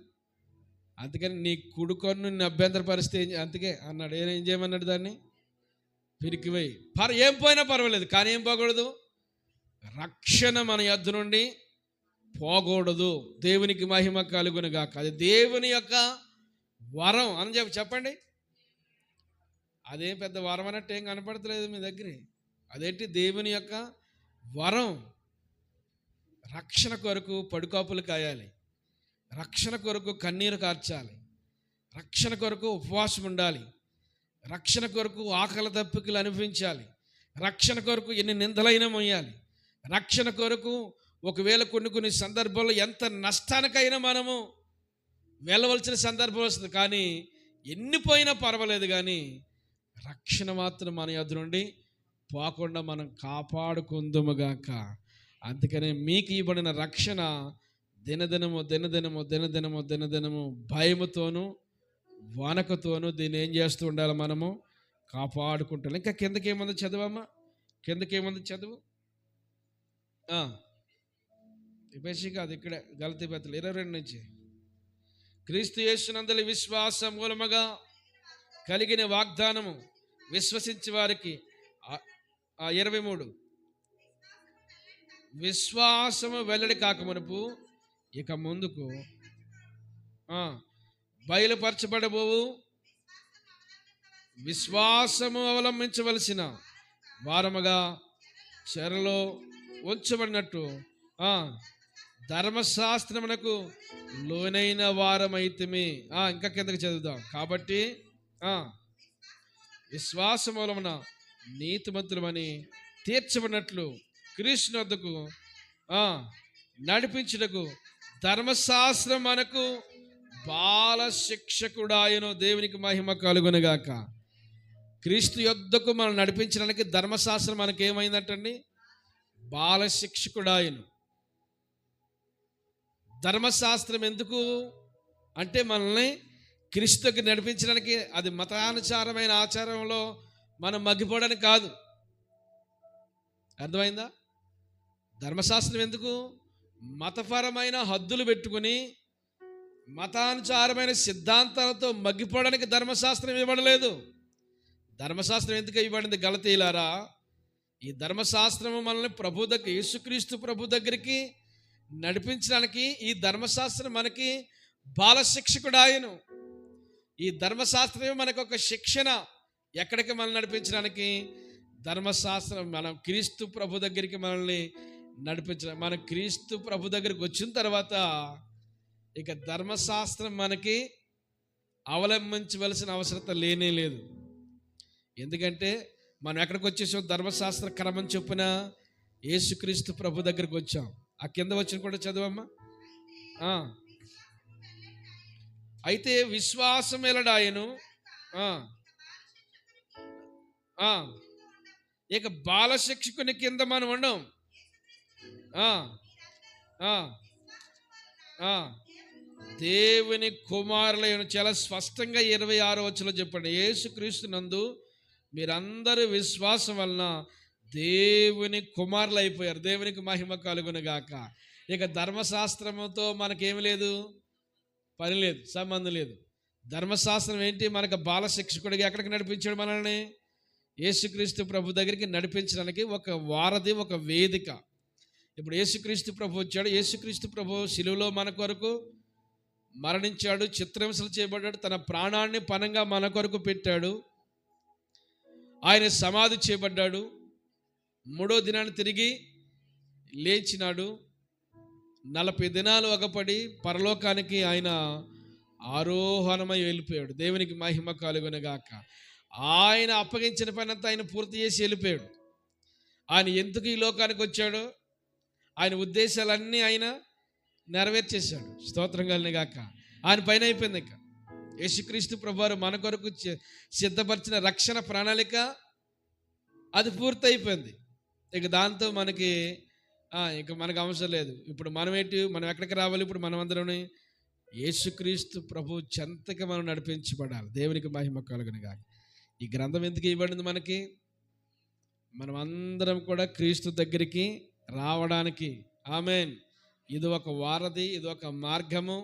అందుకని నీ కుడుకొను నిన్ను అభ్యంతర పరిస్థితి అందుకే అన్నాడు. ఏం చేయమన్నాడు? దాన్ని పిరికిపోయి ఏం పోయినా పర్వాలేదు, కానీ ఏం పోకూడదు? రక్షణ మన యొద్ద నుండి పోకూడదు. దేవునికి మహిమ కలుగును గాక. అది దేవుని యొక్క వరం అని చెప్పండి. అదేం పెద్ద వరం అన్నట్టు ఏం కనపడతలేదు మీ దగ్గర. అదేంటి? దేవుని యొక్క వరం. రక్షణ కొరకు పడుకాపులు కాయాలి, రక్షణ కొరకు కన్నీరు కార్చాలి, రక్షణ కొరకు ఉపవాసం ఉండాలి, రక్షణ కొరకు ఆకలి దప్పికలు అనిపించాలి, రక్షణ కొరకు ఎన్ని నిందలైనా మోయాలి, రక్షణ కొరకు ఒకవేళ కొన్ని సందర్భాల్లో ఎంత నష్టానికైనా మనము వెళ్ళవలసిన సందర్భం వస్తుంది. కానీ ఎన్ని పోయినా పర్వాలేదు, కానీ రక్షణ మాత్రం మన యొద్ద నుండి పోకుండా మనం కాపాడుకుందుముగాక. అందుకనే మీకు ఇవ్వబడిన రక్షణ దినదినము భయముతోనూ వణకుతోనూ దీన్ని ఏం చేస్తూ ఉండాలి? మనము కాపాడుకుంటాం. ఇంకా కిందకి ఏముంది చదువమ్మా, కిందకేముంది చదువు. బేసి కాదు, ఇక్కడే గలతీ పత్రిక 22 నుంచి. క్రీస్తు యేసునందలి విశ్వాస మూలముగా కలిగిన వాగ్దానము విశ్వసించి వారికి 23 విశ్వాసము వెల్లడి కాకమునుపు ఇక ముందుకు బయలుపరచబడబోవు విశ్వాసము అవలంబించవలసిన వారముగా చెరలో ఉంచబడినట్టు ధర్మశాస్త్రమునకు లోనైన వారమైతిమి. ఇంకా కిందకి చదువుదాం. కాబట్టి విశ్వాస మూలమున నీతిమంతులమని తీర్చబడినట్లు క్రీస్తు వద్దకు నడిపించుటకు ధర్మశాస్త్రం మనకు బాల శిక్షకుడాయను. దేవునికి మహిమ కలుగునుగాక. క్రీస్తు యొద్దకు మనం నడిపించడానికి ధర్మశాస్త్రం మనకి ఏమైందంటండి? బాల శిక్షకుడాయను. ధర్మశాస్త్రం ఎందుకు అంటే మనల్ని క్రీస్తుకి నడిపించడానికి. అది మతానుసారమైన ఆచారంలో మనం మగ్గిపోవడానికి కాదు. అర్థమైందా? ధర్మశాస్త్రం ఎందుకు? మతపరమైన హద్దులు పెట్టుకుని మతానుసారమైన సిద్ధాంతాలతో మగ్గిపోవడానికి ధర్మశాస్త్రం ఇవ్వబడలేదు. ధర్మశాస్త్రం ఎందుకు ఇవ్వబడింది? గలతీయులారా, ఈ ధర్మశాస్త్రము మనల్ని ప్రభు దగ్గర, యేసుక్రీస్తు ప్రభు దగ్గరికి నడిపించడానికి ఈ ధర్మశాస్త్రం మనకి బాల శిక్షకుడాయను. ఈ ధర్మశాస్త్రమే మనకు ఒక శిక్షణ. ఎక్కడికి మనల్ని నడిపించడానికి? ధర్మశాస్త్రం. మనం క్రీస్తు ప్రభు దగ్గరికి మనల్ని నడిపించడం. మనం క్రీస్తు ప్రభు దగ్గరికి వచ్చిన తర్వాత ఇక ధర్మశాస్త్రం మనకి అవలంబించవలసిన అవసరం లేనే లేదు. ఎందుకంటే మనం ఎక్కడికి వచ్చేసాం? ధర్మశాస్త్ర క్రమం చొప్పున యేసుక్రీస్తు ప్రభు దగ్గరికి వచ్చాం. ఆ కింద వచ్చిన కూడా చదవమ్మా. అయితే విశ్వాసం ఎలడాయను. ఇక బాల శిక్షకుని కింద మనం ఉండం. దేవుని కుమారులైన. చాలా స్పష్టంగా 26వ వచనంలో చెప్పండి. యేసుక్రీస్తు నందు మీరందరూ విశ్వాసం వలన దేవుని కుమారులు అయిపోయారు. దేవునికి మహిమ కలుగునుగాక. ఇక ధర్మశాస్త్రముతో మనకేమి లేదు, పని లేదు, సంబంధం లేదు. ధర్మశాస్త్రం ఏంటి? మనకు బాల శిక్షకుడిగా ఎక్కడికి నడిపించాడు? మనల్ని యేసుక్రీస్తు ప్రభు దగ్గరికి నడిపించడానికి ఒక వారధి, ఒక వేదిక. ఇప్పుడు యేసుక్రీస్తు ప్రభు వచ్చాడు. యేసుక్రీస్తు ప్రభు శిలువలో మన కొరకు మరణించాడు, చిత్రహింసలు చేయబడ్డాడు, తన ప్రాణాన్ని పణంగా మన కొరకు పెట్టాడు. ఆయన సమాధి చేయబడ్డాడు, 3వ దినాన్ని తిరిగి లేచినాడు. 40 దినాలు అగపడి పరలోకానికి ఆయన ఆరోహణమై వెళ్ళిపోయాడు. దేవునికి మహిమ కలుగునుగాక. ఆయన అప్పగించిన పనంతా ఆయన పూర్తి చేసి వెళ్ళిపోయాడు. ఆయన ఎందుకు ఈ లోకానికి వచ్చాడో ఆయన ఉద్దేశాలన్నీ ఆయన నెరవేర్చేశాడు. స్తోత్రం కలుగునుగాక. ఆయన పైన అయిపోయింది. ఇక యేసుక్రీస్తు ప్రభువారు మన కొరకు సిద్ధపరిచిన రక్షణ ప్రణాళిక అది పూర్తి అయిపోయింది. ఇక దాంతో మనకి ఇక మనకు అవసరం లేదు. ఇప్పుడు మనం ఎక్కడికి రావాలి? ఇప్పుడు మనం అందరం యేసుక్రీస్తు ప్రభు చెంతకి మనం నడిపించబడాలి. దేవునికి మహిమ కలుగునుగాక. ఈ గ్రంథం ఎందుకు ఇవ్వబడింది మనకి? మనం అందరం కూడా క్రీస్తు దగ్గరికి రావడానికి. ఆమేన్. ఇది ఒక వారధి, ఇది ఒక మార్గము.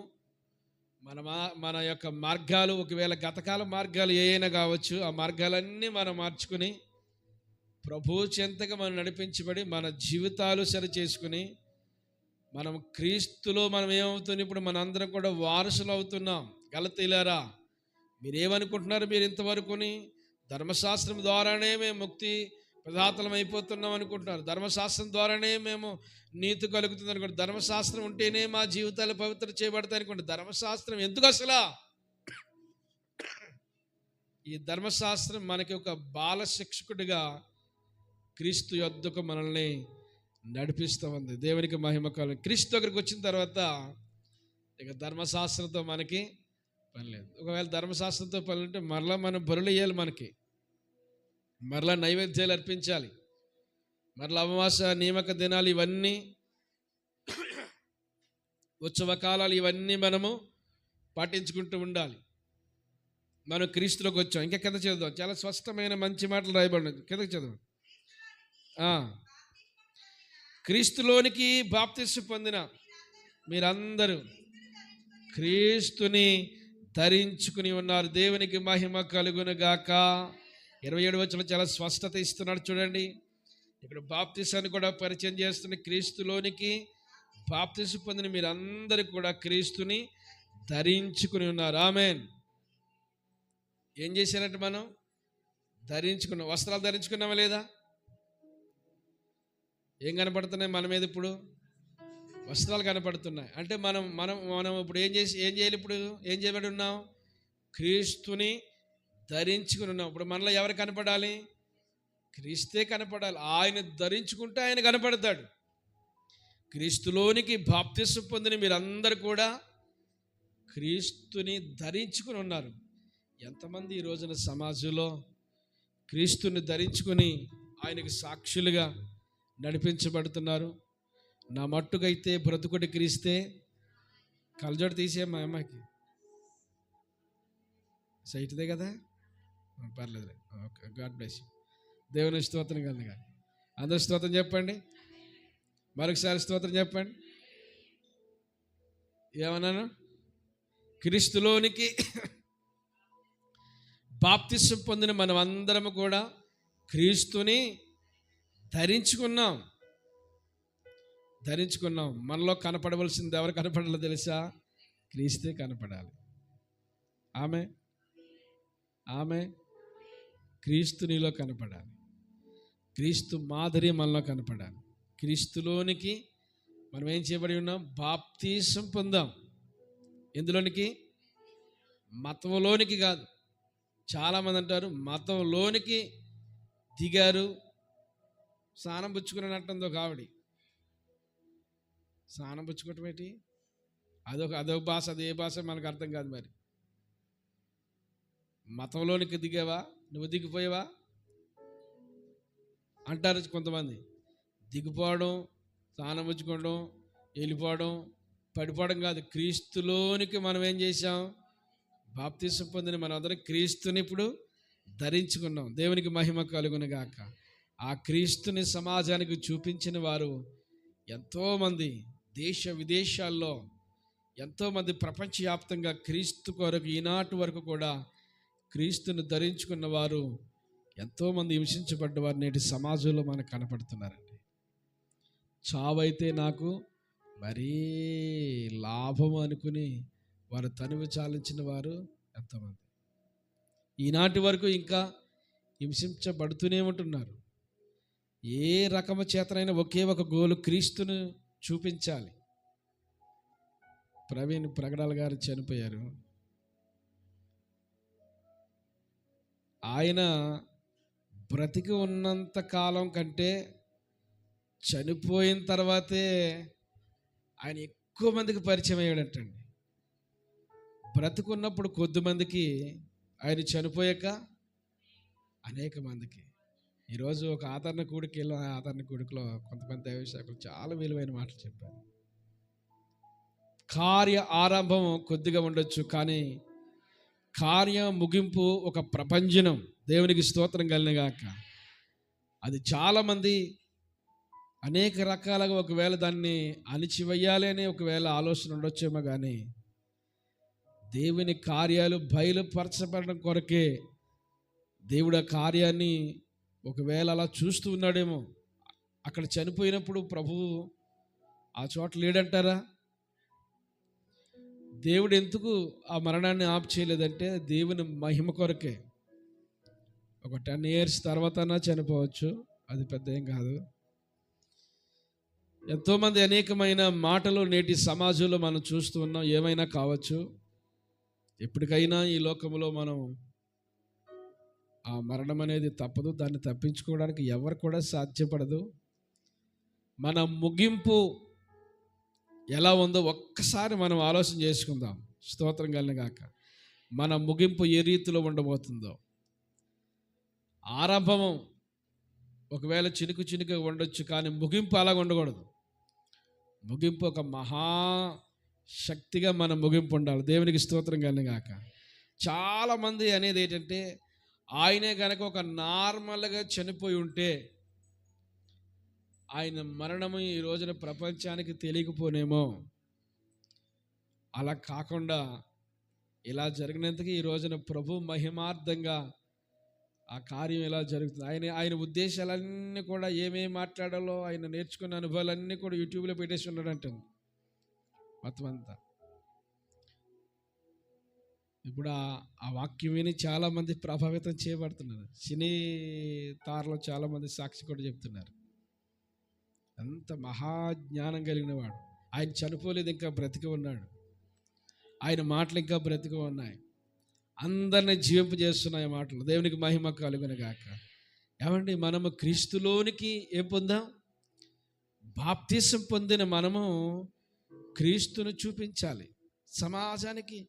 మన యొక్క మార్గాలు, ఒకవేళ గతకాల మార్గాలు ఏమైనా కావచ్చు, ఆ మార్గాలన్నీ మనం మార్చుకుని ప్రభు చెంతగా మనం నడిపించబడి మన జీవితాలు సరి చేసుకుని మనం క్రీస్తులో మనం ఏమవుతున్నాం? ఇప్పుడు మనందరం కూడా వారసులు అవుతున్నాం. గలతీయులారా, మీరేమనుకుంటున్నారు? మీరు ఇంతవరకుని ధర్మశాస్త్రం ద్వారానే మేము ముక్తి ప్రదాతలం అయిపోతున్నాం అనుకుంటున్నారు. ధర్మశాస్త్రం ద్వారానే మేము నీతి కలుగుతుంది అనుకుంటారు. ధర్మశాస్త్రం ఉంటేనే మా జీవితాలు పవిత్ర చేయబడతాయి అనుకుంటారు. ధర్మశాస్త్రం ఎందుకు అసలు? ఈ ధర్మశాస్త్రం మనకి ఒక బాల శిక్షకుడిగా క్రీస్తు యొద్దకు మనల్ని నడిపిస్తూ ఉంది. దేవునికి మహిమ కలుగు. క్రీస్తు దగ్గరికి వచ్చిన తర్వాత ఇక ధర్మశాస్త్రంతో మనకి పని లేదు. ఒకవేళ ధర్మశాస్త్రంతో పని ఉంటే మరలా మనం బరులు వేయాలి, మనకి మరలా నైవేద్యాలు అర్పించాలి, మరలా అమావాస నియామక దినాలు ఇవన్నీ, ఉత్సవ కాలాలు ఇవన్నీ మనము పాటించుకుంటూ ఉండాలి. మనం క్రీస్తులోకి వచ్చాం. ఇంకా కింద చదువుదాం. చాలా స్పష్టమైన మంచి మాటలు రాయబడినది. కిందకి చదువు. క్రీస్తులోనికి బాప్తిస్మం పొందిన మీరందరూ క్రీస్తుని ధరించుకుని ఉన్నారు. దేవునికి మహిమ కలుగును గాక. 27 వచనంలో చాలా స్పష్టత ఇస్తున్నాడు చూడండి. ఇక్కడ బాప్తిసాన్ని కూడా పరిచయం చేస్తున్న, క్రీస్తులోనికి బాప్తిస్మం పొందిన మీరందరూ కూడా క్రీస్తుని ధరించుకుని ఉన్నారు. ఆమేన్. ఏం చేశారంటే మనం ధరించుకున్నాం. వస్త్రాలు ధరించుకున్నామా లేదా? ఏం కనపడుతున్నాయి మన మీద? ఇప్పుడు వస్త్రాలు కనపడుతున్నాయి. అంటే మనం మనం మనం ఇప్పుడు ఏం చేయాలి? ఇప్పుడు ఏం చేయబడి ఉన్నాం? క్రీస్తుని ధరించుకుని ఉన్నాం. ఇప్పుడు మనలో ఎవరు కనపడాలి? క్రీస్తే కనపడాలి. ఆయన ధరించుకుంటే ఆయన కనపడతాడు. క్రీస్తులోనికి బాప్తిస్మం పొందిన మీరందరూ కూడా క్రీస్తుని ధరించుకుని ఉన్నారు. ఎంతమంది ఈ రోజున సమాజంలో క్రీస్తుని ధరించుకొని ఆయనకి సాక్షులుగా నడిపించబడుతున్నారు? నా మట్టుకైతే బ్రతుకుడి క్రీస్తే. కలజోడు తీసే మా అమ్మాయికి సైట్దే కదా, పర్లేదు. Okay, God bless you. దేవుని స్తోత్రం కలుగుగా. అందరూ స్తోత్రం చెప్పండి. మరొకసారి స్తోత్రం చెప్పండి. ఏమన్నాను? క్రీస్తులోనికి బాప్తిస్మం పొందిన మనం అందరము కూడా క్రీస్తుని ధరించుకున్నాం. మనలో కనపడవలసింది ఎవరు కనపడాలో తెలుసా? క్రీస్తే కనపడాలి. ఆమె క్రీస్తు నీలో కనపడాలి. క్రీస్తు మాదిరి మనలో కనపడాలి. క్రీస్తులోనికి మనం ఏం చేయబడి ఉన్నాం? బాప్తిస్మం పొందాం. ఎందులోనికి? మతంలోనికి కాదు. చాలామంది అంటారు మతంలోనికి దిగారు. స్నానం పుచ్చుకున్నట్టుందో కావడి. స్నానం పుచ్చుకోవటం ఏంటి? అదొక భాష. అది ఏ భాష మనకు అర్థం కాదు. మరి మతంలోనికి దిగావా? నువ్వు దిగిపోయావా అంటారు కొంతమంది. దిగిపోవడం, స్నానం పుచ్చుకోవడం, వెళ్ళిపోవడం, పడిపోవడం కాదు. క్రీస్తులోనికి మనం ఏం చేసాం? బాప్తిస్మం పొందిన మనం అందరం క్రీస్తుని ఇప్పుడు ధరించుకున్నాం. దేవునికి మహిమ కలుగును గాక. ఆ క్రీస్తుని సమాజానికి చూపించిన వారు ఎంతోమంది దేశ విదేశాల్లో, ఎంతోమంది ప్రపంచవ్యాప్తంగా క్రీస్తు కొరకు ఈనాటి వరకు కూడా క్రీస్తుని ధరించుకున్న వారు ఎంతోమంది హింసించబడ్డవారు నేటి సమాజంలో మనకు కనపడుతున్నారండి. చావైతే నాకు మరీ లాభం అనుకుని వారు తనువు చాలించిన వారు ఎంతమంది ఈనాటి వరకు ఇంకా హింసించబడుతూనే ఉంటున్నారు. ఏ రకము చేతనైనా ఒకే ఒక గోలు, క్రీస్తును చూపించాలి. ప్రవీణ్ ప్రగడాల గారు చనిపోయారు. ఆయన బ్రతికి ఉన్నంత కాలం కంటే చనిపోయిన తర్వాతే ఆయన ఎక్కువ మందికి పరిచయం అయ్యాడంటండి. బ్రతుకున్నప్పుడు కొద్దిమందికి, ఆయన చనిపోయాక అనేక మందికి. ఈరోజు ఒక ఆదరణ కూడికి వెళ్ళాం. ఆ ఆదరణ కూడికలో కొంతమంది దైవశాఖలు చాలా విలువైన మాటలు చెప్పారు. కార్య ఆరంభం కొద్దిగా ఉండొచ్చు, కానీ కార్య ముగింపు ఒక ప్రపంచనం. దేవునికి స్తోత్రం కలిగినగాక. అది చాలామంది అనేక రకాలుగా ఒకవేళ దాన్ని అణిచివేయాలి అనే ఒకవేళ ఆలోచన ఉండొచ్చేమో, కానీ దేవుని కార్యాలు బయలుపరచబడడం కొరకే దేవుడు ఆ కార్యాన్ని ఒకవేళ అలా చూస్తూ ఉన్నాడేమో. అక్కడ చనిపోయినప్పుడు ప్రభువు ఆ చోట లేడంటారా? దేవుడు ఎందుకు ఆ మరణాన్ని ఆపు చేయలేదంటే దేవుని మహిమ కొరకే. ఒక 10 years తర్వాత చనిపోవచ్చు, అది పెద్ద ఏం కాదు. ఎంతోమంది అనేకమైన మాటలు నేటి సమాజంలో మనం చూస్తూ ఉన్నాం. ఏమైనా కావచ్చు, ఎప్పటికైనా ఈ లోకంలో మనం ఆ మరణం అనేది తప్పదు. దాన్ని తప్పించుకోవడానికి ఎవరు కూడా సాధ్యపడదు. మన ముగింపు ఎలా ఉందో ఒక్కసారి మనం ఆలోచన చేసుకుందాం. స్తోత్రం కలిగిన గాక. మన ముగింపు ఏ రీతిలో ఉండబోతుందో. ఆరంభము ఒకవేళ చినుకు చినుకు ఉండొచ్చు, కానీ ముగింపు అలాగ ఉండకూడదు. ముగింపు ఒక మహాశక్తిగా మన ముగింపు ఉండాలి. దేవునికి స్తోత్రం కలిగిన గాక. చాలామంది అనేది ఏంటంటే, ఆయనే కనుక ఒక నార్మల్గా చనిపోయి ఉంటే ఆయన మరణము ఈ రోజున ప్రపంచానికి తెలియకపోనేమో. అలా కాకుండా ఇలా జరిగినందుకు ఈ రోజున ప్రభు మహిమార్థంగా ఆ కార్యం ఎలా జరుగుతుంది. ఆయన ఉద్దేశాలన్నీ కూడా ఏమేమి మాట్లాడాలో ఆయన నేర్చుకున్న అనుభవాలన్నీ కూడా యూట్యూబ్లో పెట్టేసి ఉన్నాడంట మొత్తం అంతా. ఇప్పుడు ఆ వాక్యం విని చాలామంది ప్రభావితం చేయబడుతున్నారు. సినీ తారలో చాలామంది సాక్షి కూడా చెప్తున్నారు. అంత మహాజ్ఞానం కలిగిన వాడు. ఆయన చనిపోలేదు, ఇంకా బ్రతికి ఉన్నాడు. ఆయన మాటలు ఇంకా బ్రతికి ఉన్నాయి. అందరిని జీవింపు చేస్తున్నాయి మాటలు. దేవునికి మహిమ కలుగును గాక. ఏమండి, మనము క్రీస్తులోనికి ఏం పొందాం? బాప్తిసం పొందిన మనము క్రీస్తును చూపించాలి, సమాజానికి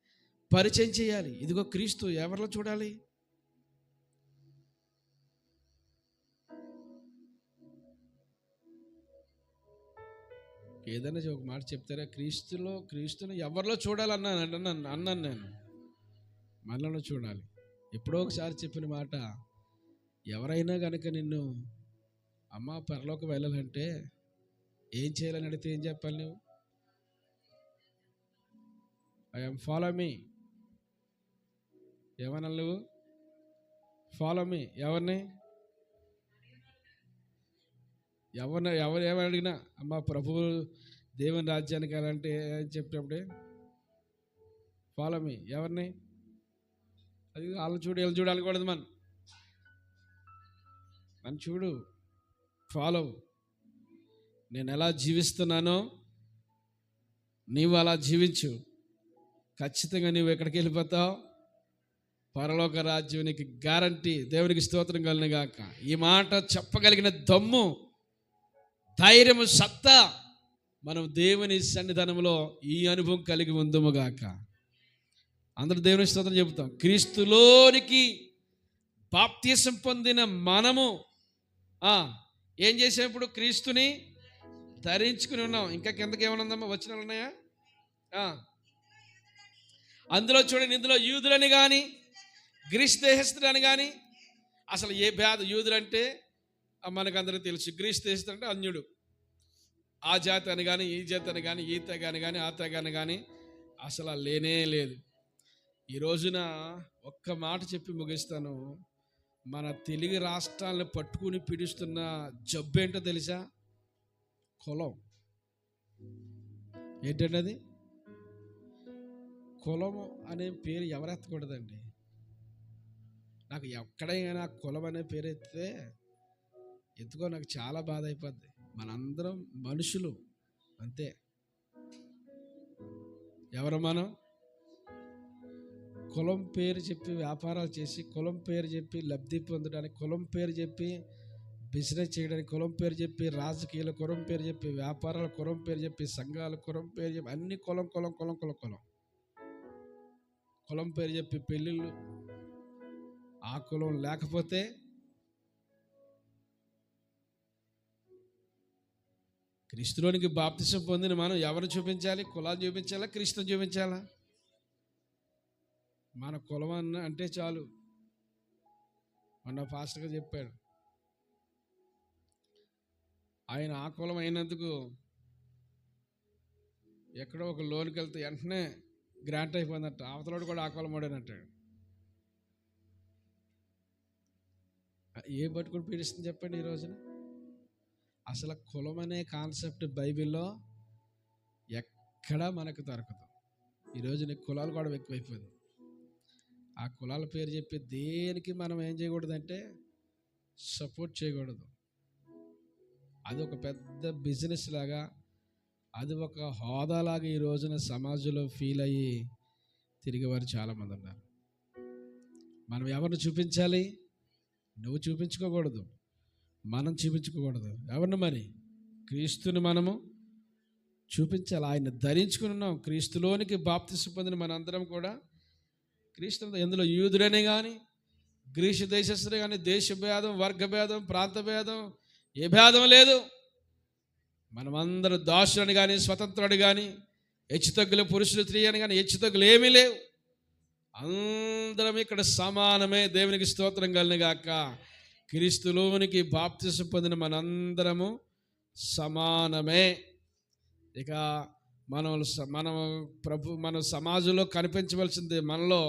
పరిచయం చేయాలి. ఇదిగో క్రీస్తు ఎవరిలో చూడాలి? ఏదైనా ఒక మాట చెప్తారా? క్రీస్తును ఎవరిలో చూడాలన్నాను నేను. మనలో చూడాలి. ఎప్పుడో ఒకసారి చెప్పిన మాట, ఎవరైనా కనుక నిన్ను అమ్మ పరలోకి వెళ్ళాలంటే ఏం చేయాలని అడిగితే ఏం చెప్పాలి నువ్వు? Follow me. ఏమన్నా నువ్వు? Follow me. ఎవరిని ఏమని అడిగినా, అమ్మ ప్రభువు దేవుని రాజ్యానికి వెళ్ళాలంటే చెప్పినప్పుడే ఫాలో మీ. ఎవరిని? అది వాళ్ళు చూడు వీళ్ళు చూడాలి కూడదు. నన్ను చూడు, ఫాలో. నేను ఎలా జీవిస్తున్నానో నీవు అలా జీవించు. ఖచ్చితంగా నీవు ఎక్కడికి వెళ్ళిపోతావు? పరలోక రాజ్యం నీకు గ్యారంటీ. దేవునికి స్తోత్రం కలిగిన గాక. ఈ మాట చెప్పగలిగిన దమ్ము, ధైర్యము, సత్తా మనం దేవుని సన్నిధానంలో ఈ అనుభవం కలిగి ఉందము గాక. అందరూ దేవుని స్తోత్రం చెబుతాం. క్రీస్తులోనికి బాప్తిసం పొందిన మనము ఏం చేసాం? ఇప్పుడు క్రీస్తుని ధరించుకుని ఉన్నాం. ఇంకా కిందకి ఏమైనా ఉందమ్మా? వచనాలు ఉన్నాయా? అందులో చూడండి, ఇందులో యూదులని కానీ గ్రీస్ దేశస్తులని కానీ అసలు ఏ భేద. యూదులంటే మనకందరికీ తెలుసు, గ్రీస్ దేశస్తుడు అంటే అన్యుడు. ఆ జాతి అని కానీ ఈ జాతి అని కానీ ఈ తెగని కానీ ఆ తెగని కానీ అసలు లేనే లేదు. ఈ రోజున ఒక్క మాట చెప్పి ముగిస్తాను. మన తెలుగు రాష్ట్రాలను పట్టుకుని పీడిస్తున్న జబ్బు ఏంటో తెలుసా? కులం. ఏంటంటే అది కులం అనే పేరు ఎవరెత్తకూడదండి. నాకు ఎక్కడైనా కులం అనే పేరు ఎత్తితే ఎందుకో నాకు చాలా బాధ అయిపోద్ది. మనందరం మనుషులు అంతే. ఎవరు మనం? కులం పేరు చెప్పి వ్యాపారాలు చేసి, కులం పేరు చెప్పి లబ్ధి పొందడానికి, కులం పేరు చెప్పి బిజినెస్ చేయడానికి, కులం పేరు చెప్పి రాజకీయాలు, కులం పేరు చెప్పి వ్యాపారాలు, కులం పేరు చెప్పి సంఘాలు, కులం పేరు చెప్పి అన్ని కులం కులం కులం కులం కులం కులం పేరు చెప్పి పెళ్ళిళ్ళు. ఆ కులం లేకపోతే క్రీస్తులోనికి బాప్తిసం పొందిన మనం ఎవరు చూపించాలి? కులాలు చూపించాలా? క్రీస్తుని చూపించాలా? మన కులం అంటే చాలు. మొన్న పాస్టర్గా చెప్పాడు, ఆయన ఆ కులం అయినందుకు ఎక్కడో ఒక లోన్కి వెళ్తే వెంటనే గ్రాంట్ అయిపోయిందంట. అవతలోడు కూడా ఆ కులం వాడేనంటాడు. ఏ పట్టుకుని పీడిస్తుంది చెప్పండి ఈ రోజున? అసలు కులం అనే కాన్సెప్ట్ బైబిల్లో ఎక్కడా మనకు దొరకదు. ఈరోజు నీకు కులాలు కూడా ఎక్కువైపోయింది. ఆ కులాల పేరు చెప్పి దేనికి మనం ఏం చేయకూడదంటే సపోర్ట్ చేయకూడదు. అది ఒక పెద్ద బిజినెస్ లాగా, అది ఒక హోదాలాగా ఈ రోజున సమాజంలో ఫీల్ అయ్యి తిరిగేవారు చాలామంది ఉన్నారు. మనం ఎవరిని చూపించాలి? నువ్వు చూపించుకోకూడదు, మనం చూపించుకోకూడదు. ఎవరిని? మరి క్రీస్తుని మనము చూపించాలి. ఆయన ధరించుకుని ఉన్నాం. క్రీస్తులోనికి బాప్తిసం పొందిన మనందరం కూడా క్రీస్తు. ఎందులో యూదుడనే కానీ, గ్రీసు దేశస్తుడే కానీ, దేశ భేదం, వర్గ భేదం, ప్రాంత భేదం, ఏ భేదం లేదు. మనమందరం దాసులని కానీ, స్వతంత్రుడు కానీ, హెచ్చుతగ్గులు, పురుషులు స్త్రీ అని కానీ హెచ్చుతగ్గులు ఏమీ లేవు. అందరం ఇక్కడ సమానమే. దేవునికి స్తోత్రం కలుగును గాక. క్రీస్తులోనికి బాప్తిసం పొందిన మనందరము సమానమే. ఇక మన సమాజంలో కనిపించవలసింది మనలో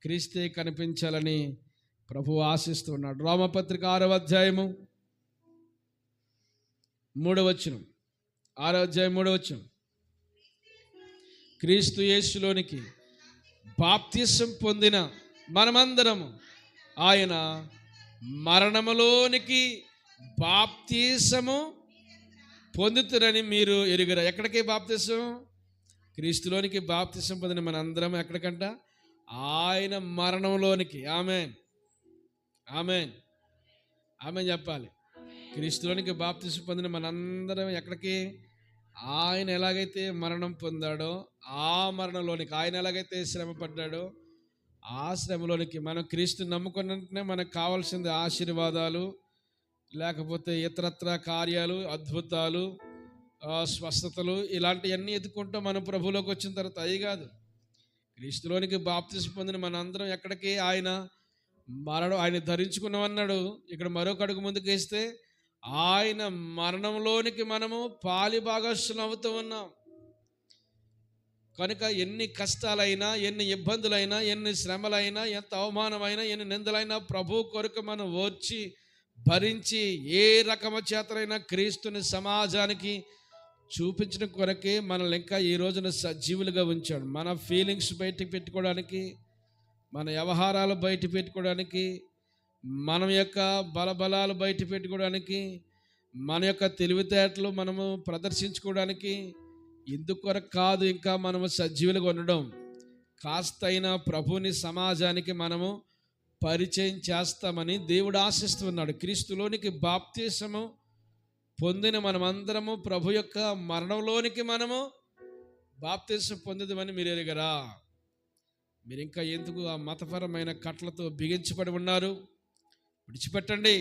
క్రీస్తే కనిపించాలని ప్రభు ఆశిస్తున్నాడు. రోమపత్రిక 6వ అధ్యాయము 3వ వచనం. 6వ అధ్యాయం 3వ వచనం. క్రీస్తు యేసులోనికి బాప్తిసం పొందిన మనమందరము ఆయన మరణములోనికి బాప్తిసము పొందుతురని మీరు ఎరుగరా. ఎక్కడికి బాప్తిసం? క్రీస్తులోనికి బాప్తిసం పొందిన మనందరం ఎక్కడికంట? ఆయన మరణంలోనికి. ఆమేన్, ఆమేన్, ఆమేన్ చెప్పాలి. క్రీస్తులోనికి బాప్తిసం పొందిన మనందరం ఎక్కడికి? ఆయన ఎలాగైతే మరణం పొందాడో ఆ మరణంలోనికి, ఆయన ఎలాగైతే శ్రమ పడ్డాడో ఆ శ్రమలోనికి. మనం క్రీస్తుని నమ్ముకున్నట్టునే మనకు కావాల్సింది ఆశీర్వాదాలు, లేకపోతే ఇతరత్ర కార్యాలు, అద్భుతాలు, స్వస్థతలు, ఇలాంటివన్నీ ఎదుర్కొంటాం మనం ప్రభులోకి వచ్చిన తర్వాత. అవి కాదు. క్రీస్తులోనికి బాప్తిసం పొందిన మనందరం ఎక్కడికి? ఆయన మరణం, ఆయన ధరించుకున్నామన్నాడు. ఇక్కడ మరొక అడుగు ముందుకు వేస్తే ఆయన మరణంలోనికి మనము పాలి భాగస్సులు అవుతూ ఉన్నాం. కనుక ఎన్ని కష్టాలైనా, ఎన్ని ఇబ్బందులైనా, ఎన్ని శ్రమలైనా, ఎంత అవమానమైనా, ఎన్ని నిందలైనా ప్రభు కొరకు మనం ఓర్చి భరించి ఏ రకమ చేతనైనా క్రీస్తుని సమాజానికి చూపించిన కొరకే మనల్ని ఇంకా ఈ రోజున సజీవులుగా ఉంచాడు. మన ఫీలింగ్స్ బయట పెట్టుకోవడానికి, మన వ్యవహారాలు బయట పెట్టుకోవడానికి, మన యొక్క బలబలాలు బయట పెట్టుకోవడానికి, మన యొక్క తెలివితేటలు మనము ప్రదర్శించుకోవడానికి, ఇందుకొరకు కాదు. ఇంకా మనము సజీవులుగా ఉండడం, కాస్తైనా ప్రభుని సమాజానికి మనము పరిచయం చేస్తామని దేవుడు ఆశిస్తున్నాడు. క్రీస్తులోనికి బాప్తిసము పొందిన మనమందరము ప్రభు యొక్క మరణంలోనికి మనము బాప్తిసం పొందుదామని మీరు ఎరుగరా. మీరు ఇంకా ఎందుకు ఆ మతపరమైన కట్లతో బిగించబడి ఉన్నారు? విడిచిపెట్టండి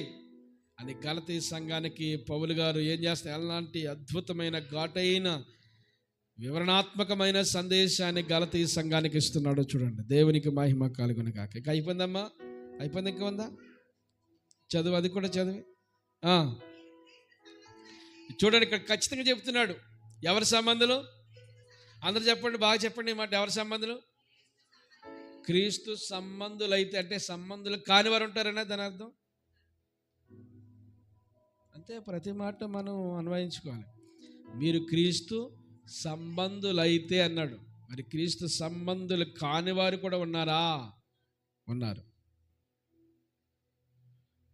అని గలతీ సంఘానికి పౌలు గారు ఏం చేస్తారు? ఎలాంటి అద్భుతమైన ఘాటైన వివరణాత్మకమైన సందేశాన్ని గలతీ సంఘానికి ఇస్తున్నాడు. చూడండి. దేవునికి మహిమ కలుగును గాక. ఇక అయిపోయిందమ్మా? అయిపోయింది? ఇంకా ఉందా? చదువు, అది కూడా చదివి. చూడండి, ఇక్కడ ఖచ్చితంగా చెప్తున్నాడు. ఎవరి సంబంధులు? అందరూ చెప్పండి, బాగా చెప్పండి ఈ మాట. ఎవరి సంబంధులు? క్రీస్తు సంబంధులైతే. అంటే సంబంధులు కాని వారు ఉంటారనే దాని అర్థం. అంతే, ప్రతి మాట మనం అన్వయించుకోవాలి. మీరు క్రీస్తు సంబంధులైతే అన్నాడు. మరి క్రీస్తు సంబంధులు కాని వారు కూడా ఉన్నారా? ఉన్నారు.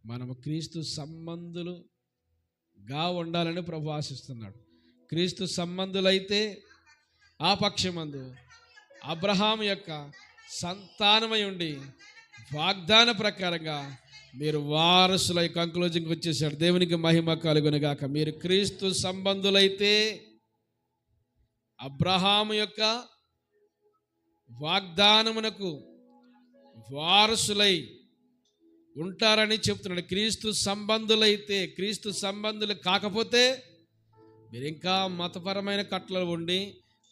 మనము క్రీస్తు సంబంధులుగా ఉండాలని ప్రభు ఆశిస్తున్నాడు. క్రీస్తు సంబంధులైతే ఆ పక్షమందు అబ్రహాము యొక్క సంతానమై ఉండి వాగ్దాన ప్రకారంగా మీరు వారసులై కంక్లూజింగ్కి వచ్చేసాడు. దేవునికి మహిమ కలుగును గాక. మీరు క్రీస్తు సంబంధులైతే అబ్రహాము యొక్క వాగ్దానమునకు వారసులై ఉంటారని చెప్తున్నాడు. క్రీస్తు సంబంధులైతే. క్రీస్తు సంబంధులు కాకపోతే మీరు ఇంకా మతపరమైన కట్లలో ఉండి,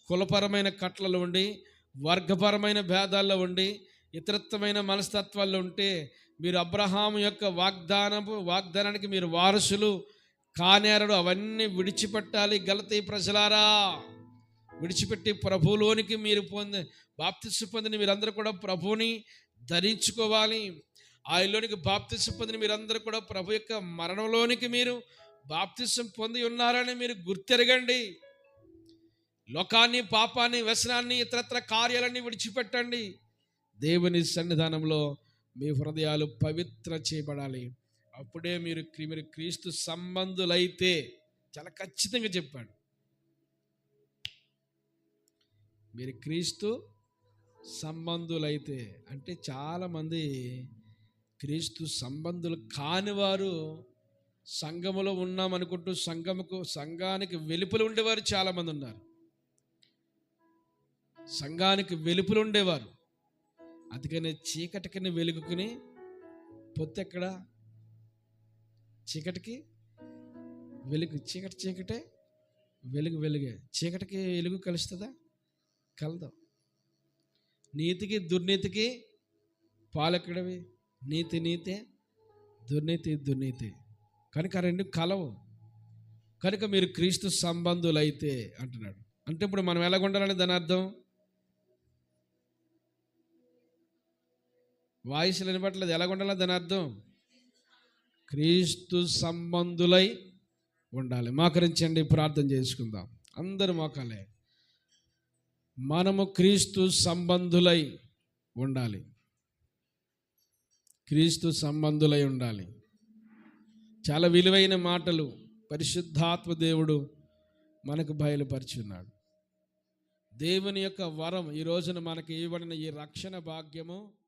కులపరమైన కట్లలో ఉండి, వర్గపరమైన భేదాల్లో ఉండి, ఇతరత్వమైన మనస్తత్వాల్లో ఉంటే మీరు అబ్రహాము యొక్క వాగ్దానానికి మీరు వారసులు కానేరడు. అవన్నీ విడిచిపెట్టాలి. గలతీ ప్రజలారా, విడిచిపెట్టి ప్రభువులోనికి మీరు బాప్తిసం పొందిన మీరందరూ కూడా ప్రభువుని ధరించుకోవాలి. ఆయనలోనికి బాప్తిసం పొందిన మీరందరూ కూడా ప్రభు యొక్క మరణంలోనికి మీరు బాప్తిసం పొంది ఉన్నారని మీరు గుర్తెరగండి. లోకాన్ని, పాపాన్ని, వ్యసనాన్ని, ఇతరత్ర కార్యాలన్నీ విడిచిపెట్టండి. దేవుని సన్నిధానంలో మీ హృదయాలు పవిత్ర చేయబడాలి. అప్పుడే మీరు క్రీస్తు సంబంధులైతే. చాలా ఖచ్చితంగా చెప్పాడు. మీరు క్రీస్తు సంబంధులైతే అంటే చాలామంది క్రీస్తు సంబంధులు కానివారు సంఘములో ఉన్నామనుకుంటూ సంఘానికి వెలుపల ఉండేవారు చాలామంది ఉన్నారు. సంఘానికి వెలుపల ఉండేవారు. అందుకనే చీకటికి వెలుగుకుని పొత్తెక్కడ? చీకటికి వెలుగు, చీకటే వెలుగే. చీకటికి వెలుగు కలుస్తుందా? కలదు. నీతికి దుర్నీతికి పాలెక్కడవి? నీతే, దుర్నీతి. కనుక రెండు కలవు. కనుక మీరు క్రీస్తు సంబంధులైతే అంటున్నాడు. అంటే ఇప్పుడు మనం ఎలాగ ఉండాలని దాని అర్థం? వాయిస్లు వినపట్లేదు. ఎలాగ ఉండాలని దాని అర్థం? క్రీస్తు సంబంధులై ఉండాలి. మోకరించండి, ప్రార్థన చేసుకుందాం. అందరూ మోకాలే. మనము క్రీస్తు సంబంధులై ఉండాలి. క్రీస్తు సంబంధులై ఉండాలి. చాలా విలువైన మాటలు పరిశుద్ధాత్మ దేవుడు మనకు బయలుపరిచున్నాడు. దేవుని యొక్క వరం ఈ రోజున మనకి ఇవ్వబడిన ఈ రక్షణ భాగ్యము